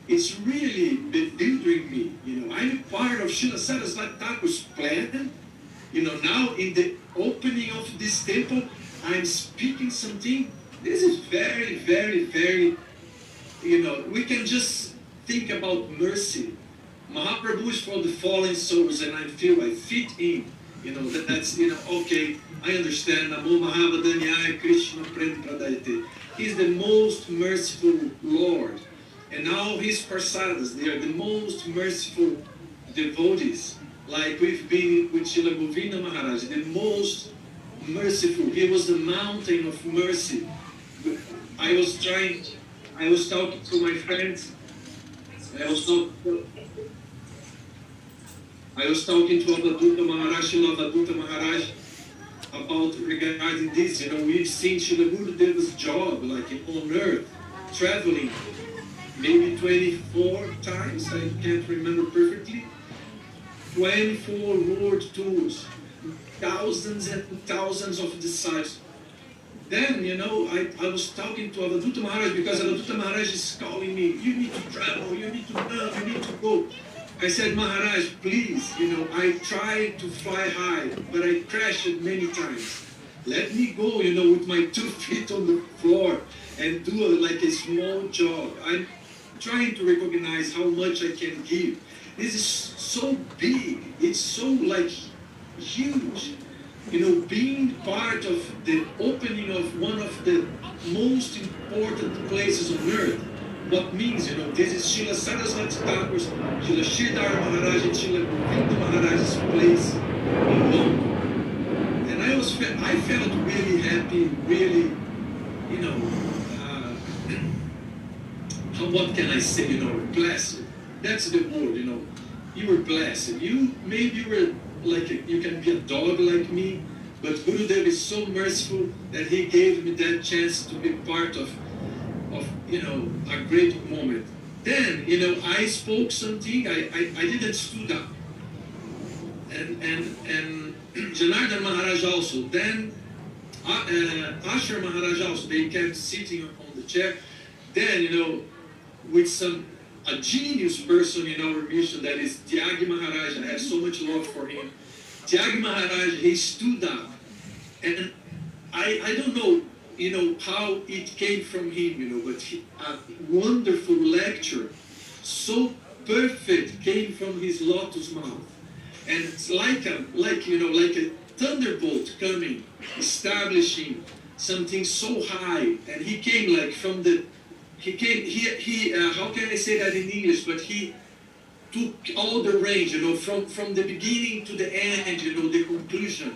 it's really bewildering me. You know, I'm part of Srila Saraswati Thakur's plan. You know, now in the opening of this temple, I'm speaking something. This is very, very, very, you know, we can just think about mercy. Mahaprabhu is for the fallen souls, and I feel I fit in. You know, that's, you know, okay, I understand. Namo Mahavadanyaya Krishna Prem Pradayate. He's the most merciful Lord. And all his prasadas, they are the most merciful devotees. Like we've been with Srila Govinda Maharaj, the most merciful. He was the mountain of mercy. I was talking to my friends. I was talking to Avadhuta Maharaj, Srila Avadhuta Maharaj, about regarding this. You know, we've seen Srila Gurudeva's job, like on earth, traveling maybe 24 times, I can't remember perfectly. 24 world tours, thousands and thousands of disciples. Then, you know, I was talking to Avadhuta Maharaj because Avadhuta Maharaj is calling me, you need to travel, you need to learn, you need to go. I said, Maharaj, please, you know, I tried to fly high, but I crashed many times. Let me go, you know, with my 2 feet on the floor and do like a small jog. I'm trying to recognize how much I can give. This is so big, it's so like huge. You know, being part of the opening of one of the most important places on earth, what means, you know, this is Srila Saraswati Thakur's, Srila Giridhari Maharaj and Srila Govinda Maharaj's place in London. And I felt really happy, really, you know, what can I say, you know, blessed. That's the word, you know. You were blessed. Maybe you were like, you can be a dog like me, but Gurudev is so merciful that he gave me that chance to be part of you know, a great moment. Then, you know, I spoke something, I didn't stood up. And Janardhan Maharaj also. Then Ashar Maharaj also, they kept sitting on the chair. Then, you know, with a genius person in our mission, that is Tyagi Maharaj. I have so much love for him. Tyagi Maharaj, he stood up. And I don't know, you know, how it came from him, you know, but a wonderful lecture, so perfect, came from his lotus mouth. And it's like you know, like a thunderbolt coming, establishing something so high. And he came like from the, how can I say that in English, but he took all the range, you know, from the beginning to the end, you know, the conclusion.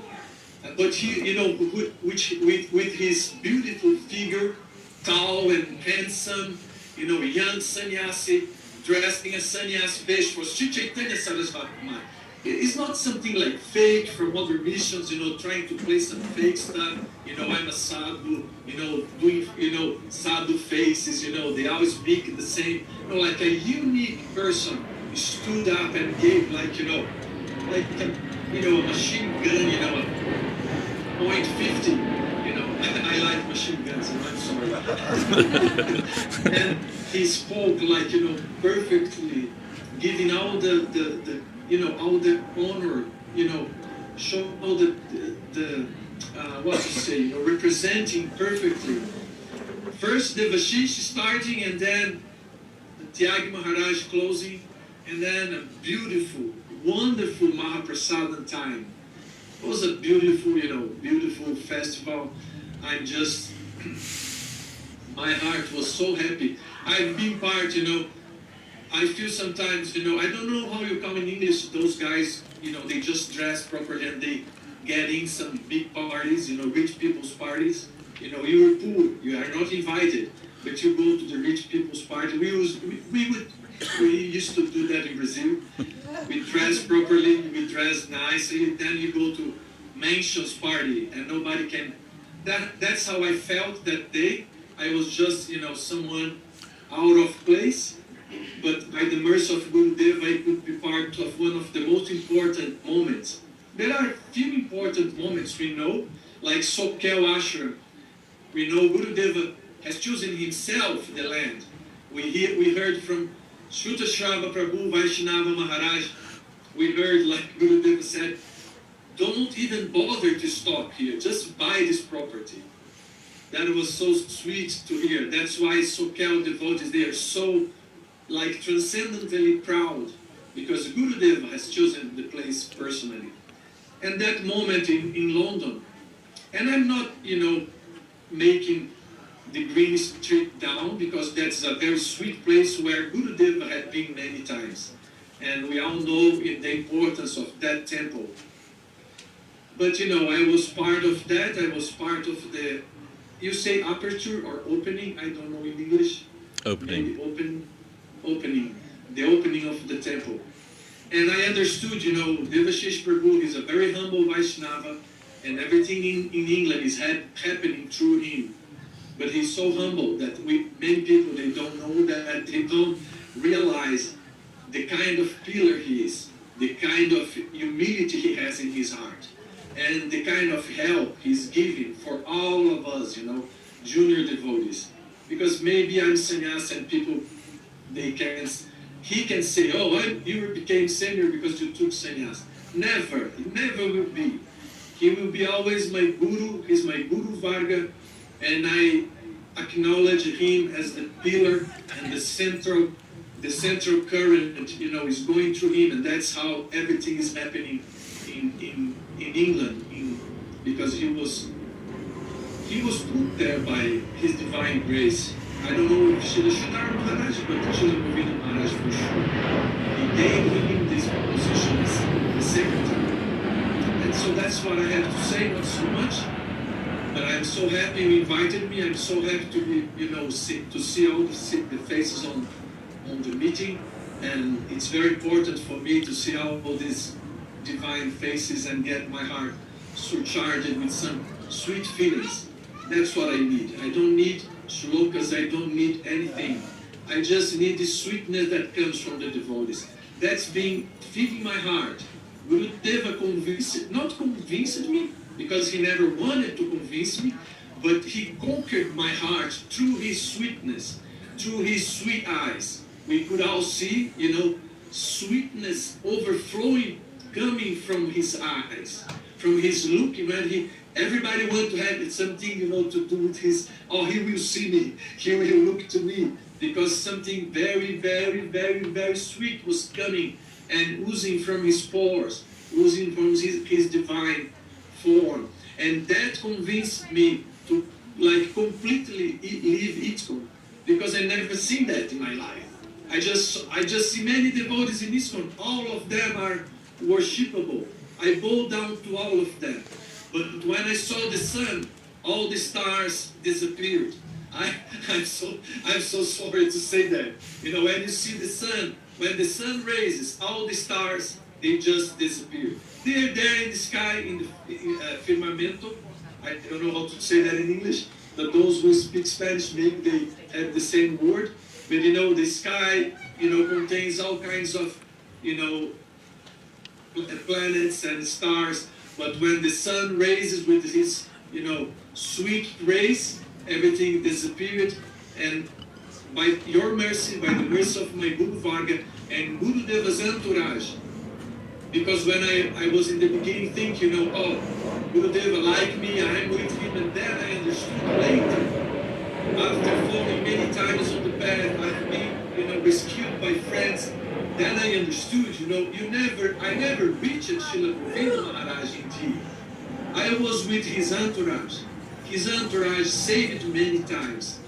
But he, you know, with his beautiful figure, tall and handsome, you know, young sannyasi, dressed in a sannyasi vesh for Sri Chaitanya Saraswat. It's not something like fake from other missions, you know, trying to play some fake stuff. You know, I'm a sadhu, you know, doing, you know, sadhu faces, you know, they always speak the same. You know, like a unique person stood up and gave, like, you know, like a, you know, a machine gun, you know, .50, you know, I like machine guns, I'm sorry. And he spoke like, you know, perfectly, giving all the you know, all the honor, you know, show the what to say, you know, representing perfectly. First Devashis starting, and then Tyagi Maharaj closing, and then a beautiful, wonderful Mahaprasadam time. It was a beautiful, you know, beautiful festival. I'm just, my heart was so happy. I've been part, you know, I feel sometimes, you know, I don't know how you come in English, those guys, you know, they just dress properly and they get in some big parties, you know, rich people's parties. You know, you are poor, you are not invited, but you go to the rich people's party. We used to do that in Brazil. We dress properly, we dress nicely, then you go to mansion's party and nobody can. That's how I felt that day. I was just, you know, someone out of place, but by the mercy of Gurudev, I could be part of one of the most important moments. There are few important moments we know, like Sokel Ashram. We know Gurudeva has chosen himself the land. We heard from Shruta Shrava Prabhu Vaishnava Maharaj. We heard, like Gurudeva said, don't even bother to stop here, just buy this property. That was so sweet to hear. That's why Sokel devotees, they are so like transcendently proud, because Gurudeva has chosen the place personally. And that moment in London, and I'm not, you know, making the Green Street down, because that's a very sweet place where Gurudeva had been many times. And we all know the importance of that temple. But, you know, I was part of that. I was part of the, you say aperture or opening? I don't know in English.
Opening.
Maybe opening. The opening of the temple. And I understood, you know, Devashis Prabhu is a very humble Vaishnava, and everything in England is happening through him. But he's so humble that many people, they don't know that, they don't realize the kind of pillar he is, the kind of humility he has in his heart, and the kind of help he's giving for all of us, you know, junior devotees. Because maybe I'm sannyas and people, he can say, oh, you became senior because you took sannyas. Never, it never will be. He will be always my guru, he's my Guru Varga, and I acknowledge him as the pillar and the central current, you know, is going through him, and that's how everything is happening in England, because he was put there by his divine grace. I don't know if Srila Sridhar Maharaj, but Srila Govinda Maharaj for sure. He gave him this position as the secretary. And so that's what I have to say, not so much. But I'm so happy you invited me. I'm so happy to be, you know, to see all the faces on the meeting. And it's very important for me to see all these divine faces and get my heart surcharged with some sweet feelings. That's what I need. I don't need shlokas, I don't need anything. I just need the sweetness that comes from the devotees. That's been feeding my heart. Gurudeva not convinced me, because he never wanted to convince me, but he conquered my heart through his sweetness, through his sweet eyes. We could all see, you know, sweetness overflowing, coming from his eyes, from his look. When everybody wanted to have something, you know, to do with his, oh, he will see me, he will look to me, because something very, very, very, very sweet was coming and oozing from his pores, oozing from his divine form. And that convinced me to like completely leave ISKCON, because I never seen that in my life. I just see many devotees in ISKCON. All of them are worshipable. I bow down to all of them. But when I saw the sun, all the stars disappeared. I'm so sorry to say that. You know, when you see the sun, when the sun raises, all the stars, they just disappear. They're there in the sky, in the firmamento. I don't know how to say that in English, but those who speak Spanish, maybe they have the same word. But you know, the sky, you know, contains all kinds of, you know, planets and stars. But when the sun raises with his, you know, sweet rays, everything disappeared. And by your mercy, by the mercy of my Guru Varga and Gurudeva's entourage, Because when I was in the beginning thinking, oh, Gurudeva like me, I'm with him, and then I understood later, after falling many times on the path, I've been, rescued by friends, then I understood, I never reached Srila Govinda Maharaj indeed. I was with his entourage. His entourage saved many times.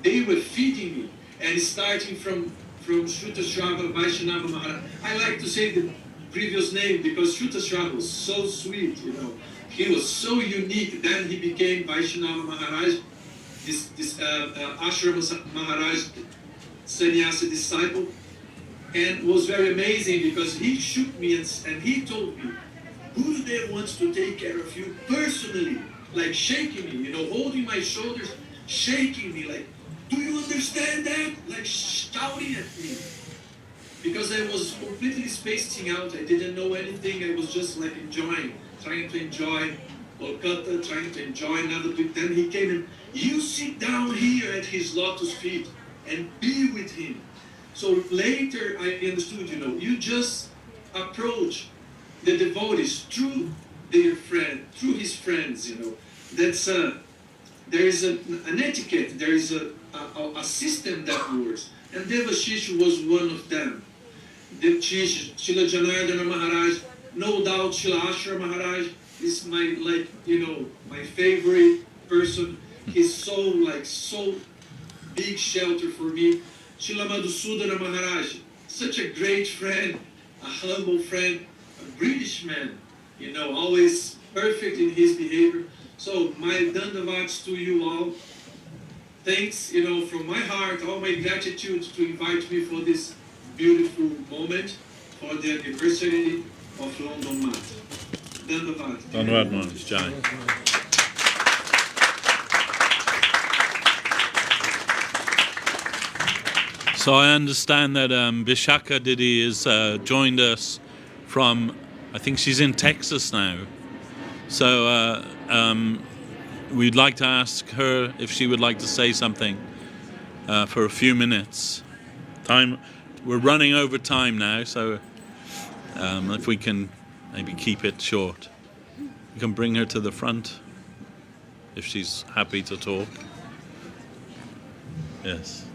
They were feeding me, and starting from Shrutashrava Vaishnava Maharaj. I like to say the previous name because Shrutashrava was so sweet, He was so unique. Then he became Vaishnava Maharaj, this Ashrama Maharaj sannyasi disciple, and was very amazing because he shook me and he told me, Gurudev wants to take care of you personally, like shaking me, holding my shoulders, shaking me, like, do you understand that? Like shouting at me. Because I was completely spacing out. I didn't know anything. I was just like enjoying, trying to enjoy Kolkata, trying to enjoy another bit. Then he came and, you sit down here at his lotus feet and be with him. So later I understood, you just approach the devotees through through his friends, That's there is an etiquette, there is a system that works. And Devashis was one of them. Devashis, Srila Janardana Maharaj, no doubt Srila Ashra Maharaj is my favorite person. He's so big shelter for me. Srila Madhusudana Maharaj, such a great friend, a humble friend, a British man, always perfect in his behavior. So my dandavats to you all. Thanks, from my heart, all my gratitude to invite me for this beautiful moment for the anniversary of London Mat. Dandavat.
Dandavat Maharaj, Jai. So I understand that Vishaka Didi has joined us from, I think she's in Texas now. So we'd like to ask her if she would like to say something for a few minutes. We're running over time now, so if we can maybe keep it short. We can bring her to the front if she's happy to talk. Yes.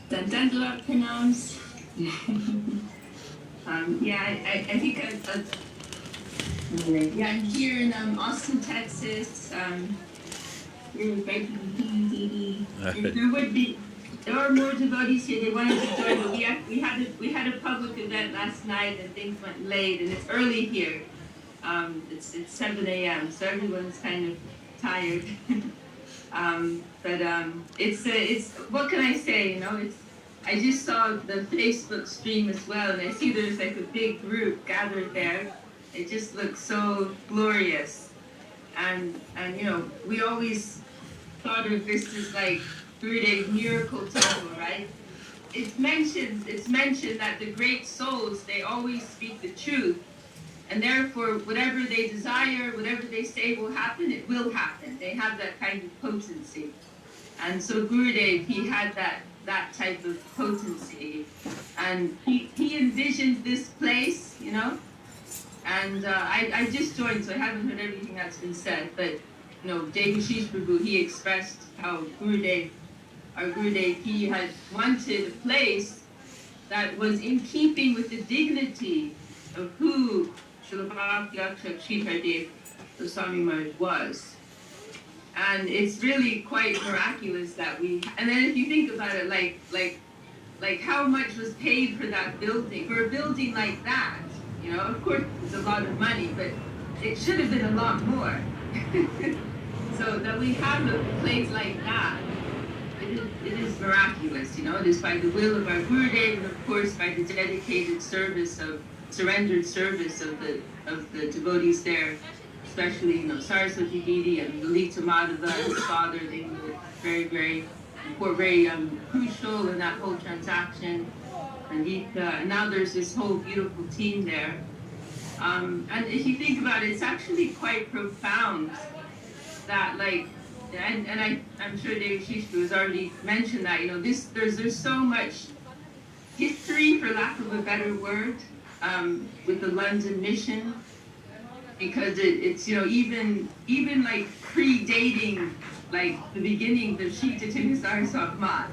Dandela pronouns. I think I'm here in Austin, Texas. Here with Becky Didi. There are more devotees here. They wanted to join, but we had a public event last night and things went late, and it's early here. It's 7 a.m. so everyone's kind of tired. It's what can I say? I just saw the Facebook stream as well, and I see there's like a big group gathered there. It just looks so glorious, and we always thought of this as like Gurudev miracle temple, right? It's mentioned that the great souls, they always speak the truth, and therefore whatever they desire, whatever they say will happen, it will happen. They have that kind of potency, and so Gurudev, he had that type of potency, and he envisioned this place, and I just joined, so I haven't heard everything that's been said, but Devashis Prabhu, he expressed how our Gurudev, he had wanted a place that was in keeping with the dignity of who Srila Bhakti Sridhar Goswami Maharaj was. And it's really quite miraculous that and then if you think about it, like how much was paid for that building, for a building like that, of course it's a lot of money, but it should have been a lot more. So that we have a place like that, it is miraculous, it is by the will of our Gurudev, and of course by the dedicated service surrendered service of the devotees there, especially Saraswati Devi and Lalita Madhava, his father. They were very, very important, very crucial in that whole transaction. And now there's this whole beautiful team there. And if you think about it, it's actually quite profound that I'm sure Devashis has already mentioned that, there's so much history, for lack of a better word, with the London mission, because it's even like predating like the beginning of Sri Chaitanya Saraswat.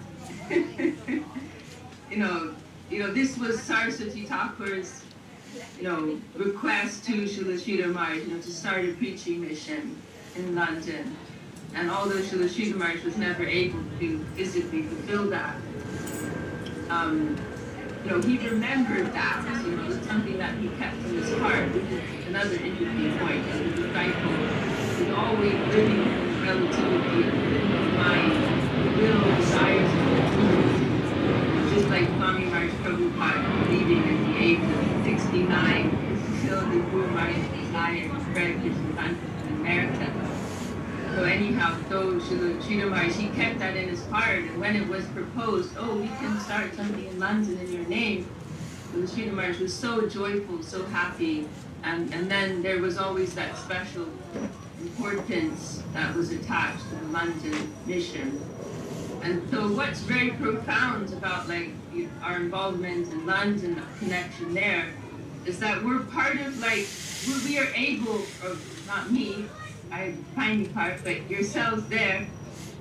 This was Saraswati Thakur's request to Srila Sridhar Maharaj, to start a preaching mission in London. And although Srila Sridhar Maharaj was never able to physically fulfill that, he remembered that. It was something that he kept in his heart, which is another interesting point. As a disciple is always living in the relativity of mind, will, desires, and just like Swami Maharaj Prabhupada leaving at the age of 69 to fulfill the Guru Maharaj's desire to spread Krishna consciousness in America. So anyhow, Sridhar Maharaj, he kept that in his heart, and when it was proposed, we can start something in London in your name, so Sridhar Maharaj was so joyful, so happy, and then there was always that special importance that was attached to the London mission. And so what's very profound about our involvement in London, the connection there, is that we're part of we are able, or not me, I'm tiny part, but yourselves there,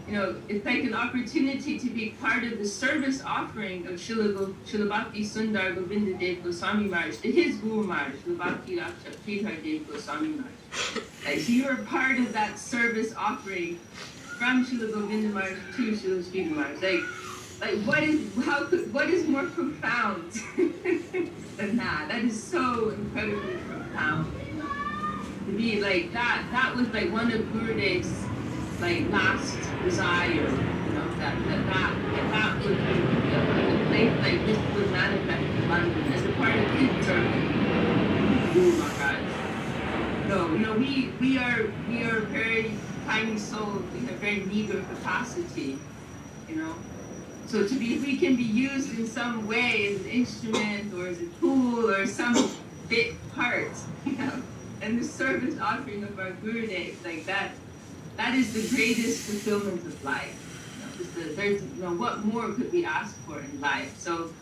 it's like an opportunity to be part of the service offering of Srila Bhakti Sundar Govinda Dev Goswami Maharaj to his Guru Maharaj, Srila Bhakti Rakshak Giridhari Dev Goswami Maharaj. So you're part of that service offering from Srila Govinda Maharaj to Srila Sridhar Maharaj. What is more profound than that? That is so incredibly profound. To be like that, that was like one of Gurudev's last desire, that would be a place like this would manifest in London as a part of his service, Guru Maharaj. So, we are very tiny souls, we have very meager capacity, So if we can be used in some way as an instrument or as a tool or some bit part, and the service offering of our Gurudev, that is the greatest fulfillment of life. What more could we ask for in life? So,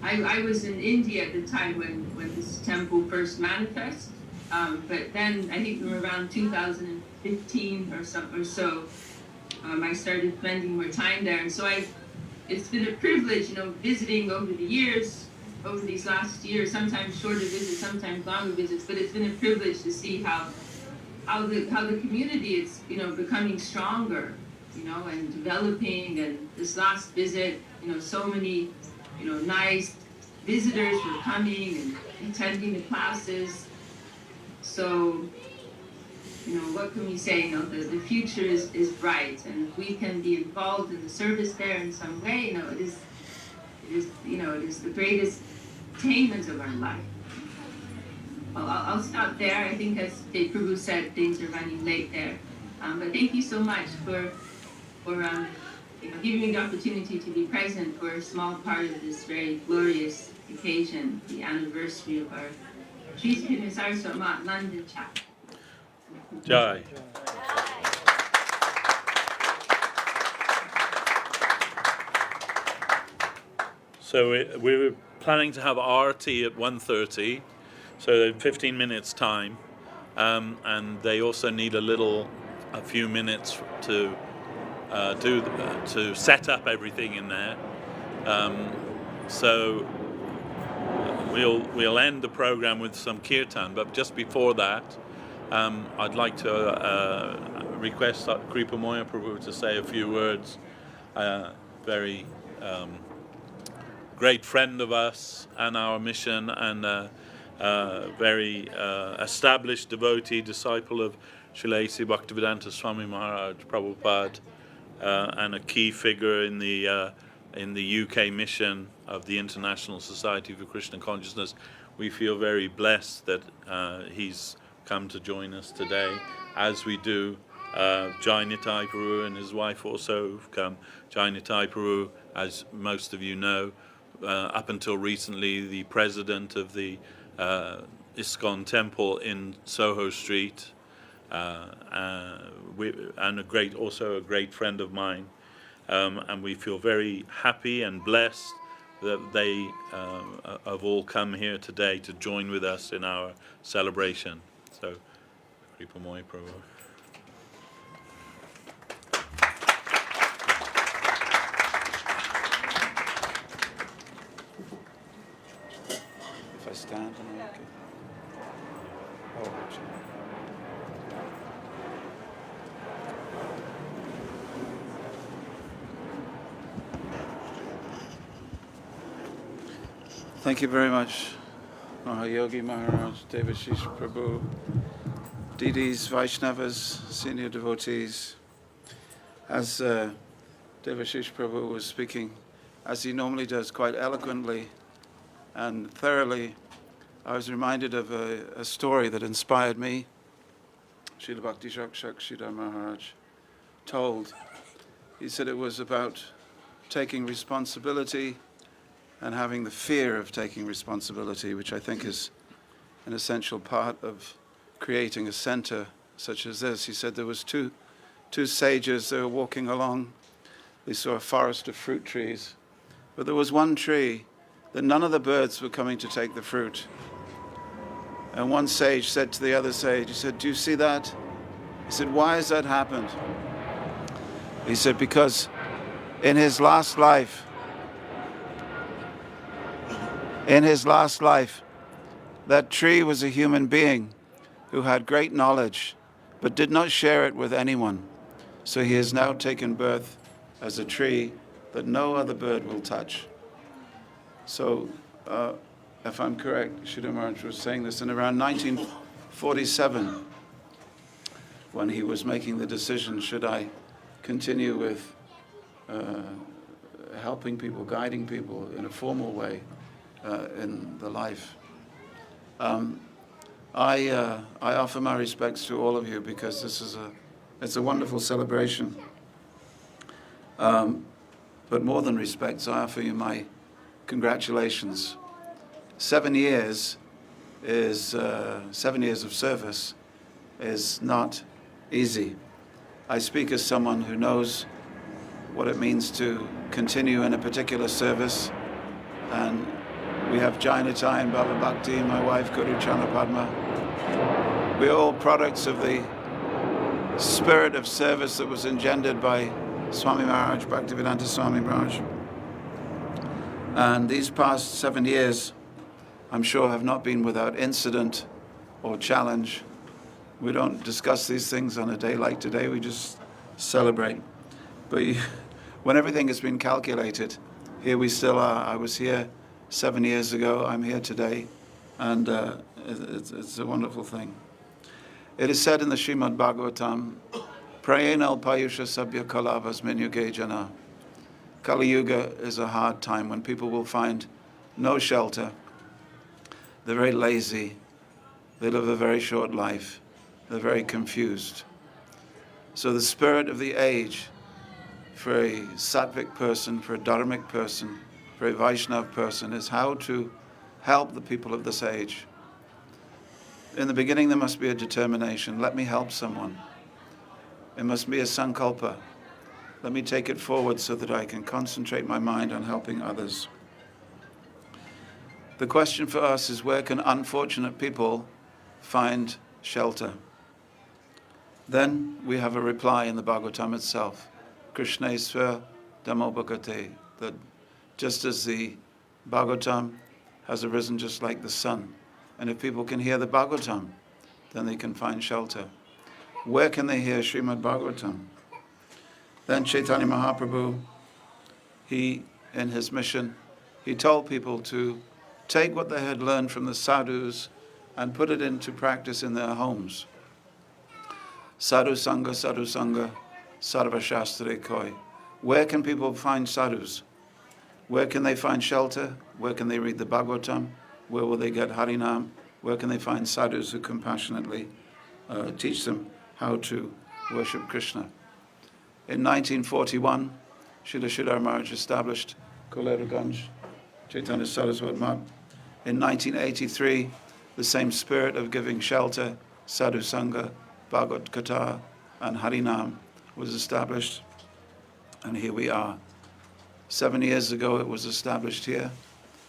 I was in India at the time when this temple first manifested, but then I think around 2015 or so, I started spending more time there, and so it's been a privilege, visiting over the years. Over these last years, sometimes shorter visits, sometimes longer visits, but it's been a privilege to see how the community is, becoming stronger, and developing. And this last visit, so many, nice visitors were coming and attending the classes. So, what can we say? The future is bright, and if we can be involved in the service there in some way, it is the greatest attainment of our life. Well, I'll stop there. I think, as Dave Prabhu said, things are running late there. But thank you so much for giving me the opportunity to be present for a small part of this very glorious occasion, the anniversary of our Sri Chaitanya Saraswat London chapter.
Jai. So we're planning to have Arati at 1:30, so in 15 minutes time, and they also need a few minutes to set up everything in there. So we'll end the program with some kirtan, but just before that, I'd like to request Kripa Moya Prabhu to say a few words. Very great friend of us and our mission, and very established devotee, disciple of Srila A.C. Bhaktivedanta Swami Maharaj Prabhupada, and a key figure in the UK mission of the International Society for Krishna Consciousness. We feel very blessed that he's come to join us today, as we do Jai Nitai Prabhu and his wife also have come. Jai Nitai Prabhu, as most of you know, up until recently the president of the ISKCON temple in Soho Street, and also a great friend of mine. And we feel very happy and blessed that they have all come here today to join with us in our celebration. So, Kripa Moy Prabhu.
If I stand, am I okay? Oh, actually. Thank you very much, Mahayogi Maharaj, Devashis Prabhu, Didis, Vaishnavas, senior devotees. As Devashis Prabhu was speaking, as he normally does, quite eloquently and thoroughly, I was reminded of a story that inspired me. Srila Bhakti Shakshak Sridhar Maharaj told. He said it was about taking responsibility and having the fear of taking responsibility, which I think is an essential part of creating a center such as this. He said there was two sages, they were walking along, they saw a forest of fruit trees, but there was one tree that none of the birds were coming to take the fruit. And one sage said to the other sage, he said, "Do you see that?" He said, "Why has that happened?" He said, "Because in his last life, that tree was a human being who had great knowledge, but did not share it with anyone. So he has now taken birth as a tree that no other bird will touch." So, if I'm correct, Sridhar Maharaj was saying this in around 1947, when he was making the decision, should I continue with helping people, guiding people in a formal way in the life. I offer my respects to all of you because it's a wonderful celebration. But more than respects, I offer you my congratulations. 7 years of service is not easy. I speak as someone who knows what it means to continue in a particular service, and we have Jainata and Baba Bhakti, my wife Guru Chana Padma. We're all products of the spirit of service that was engendered by Swami Maharaj, Bhaktivedanta Swami Maharaj. And these past 7 years, I'm sure, have not been without incident or challenge. We don't discuss these things on a day like today, we just celebrate. But when everything has been calculated, here we still are. I was here 7 years ago, I'm here today, and it's a wonderful thing. It is said in the Srimad Bhagavatam, Prayenal Payusha Sabya Kalavas Menyuge Jana. Kali Yuga is a hard time when people will find no shelter. They're very lazy. They live a very short life. They're very confused. So the spirit of the age for a sattvic person, for a dharmic person, for a Vaishnav person is how to help the people of this age. In the beginning there must be a determination. Let me help someone. It must be a sankalpa. Let me take it forward so that I can concentrate my mind on helping others. The question for us is, where can unfortunate people find shelter? Then we have a reply in the Bhagavatam itself. Krishnasva Dhammobhagate. That just as the Bhagavatam has arisen just like the sun, and if people can hear the Bhagavatam, then they can find shelter. Where can they hear Srimad Bhagavatam? Then Chaitanya Mahaprabhu, he, in his mission, he told people to take what they had learned from the sadhus and put it into practice in their homes. Sadhu Sangha, Sarva Shastre Koi. Where can people find sadhus? Where can they find shelter? Where can they read the Bhagavatam? Where will they get Harinam? Where can they find sadhus who compassionately teach them how to worship Krishna? In 1941, Srila Sridhar Maharaj established Koleraganj, Chaitanya Saraswat Mat. In 1983, the same spirit of giving shelter, sadhu sangha, Bhagavad Gita and Harinam was established, and here we are. 7 years ago it was established here,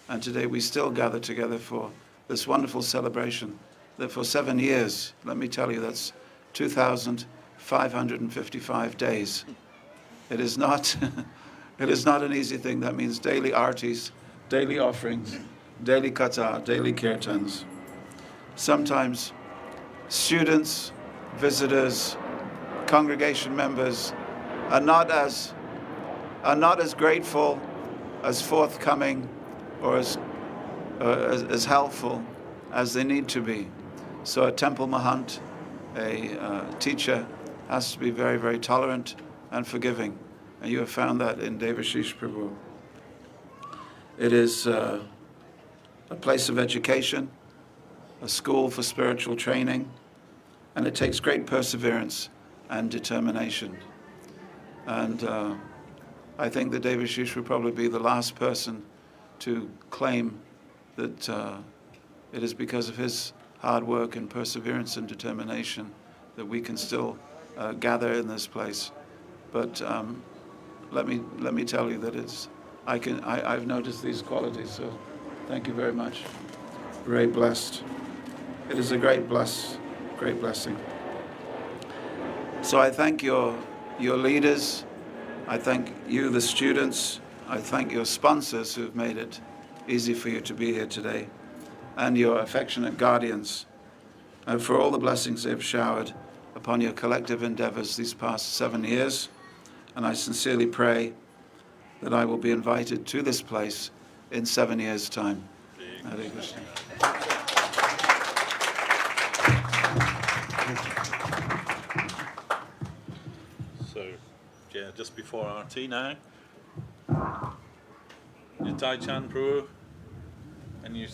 and today we still gather together for this wonderful celebration that for 7 years, let me tell you, that's 2,555 days. It is not it is not an easy thing. That means daily artis, daily offerings, daily katha, daily kirtans. Sometimes students, visitors, congregation members are not as grateful, as forthcoming, or as helpful as they need to be. So a temple mahant, a teacher, has to be very, very tolerant and forgiving. And you have found that in Devashis Prabhu. It is a place of education, a school for spiritual training, and it takes great perseverance and determination. And I think that Devashis will probably be the last person to claim that it is because of his hard work and perseverance and determination that we can still gather in this place. But let me tell you that I've noticed these qualities. So thank you very much. Very blessed. It is a great blessing. So I thank your leaders. I thank you, the students. I thank your sponsors who've made it easy for you to be here today, and your affectionate guardians, and for all the blessings they've showered upon your collective endeavors these past 7 years. And I sincerely pray that I will be invited to this place in 7 years' time. Hare Krishna.
So, yeah, just before Aarti now, Nitai Chand Prabhu, and you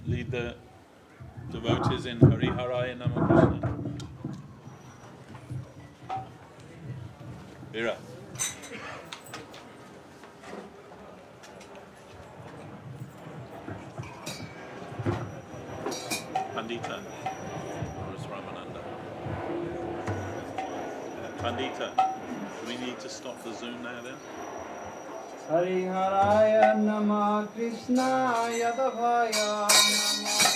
lead the devotees in Hari Haraya Nama Krishna. Vera. Pandita. Or is Ramananda? Pandita. Do we need to stop the Zoom now then?
Hari Haraya Nama Krishna Yadavaya Nama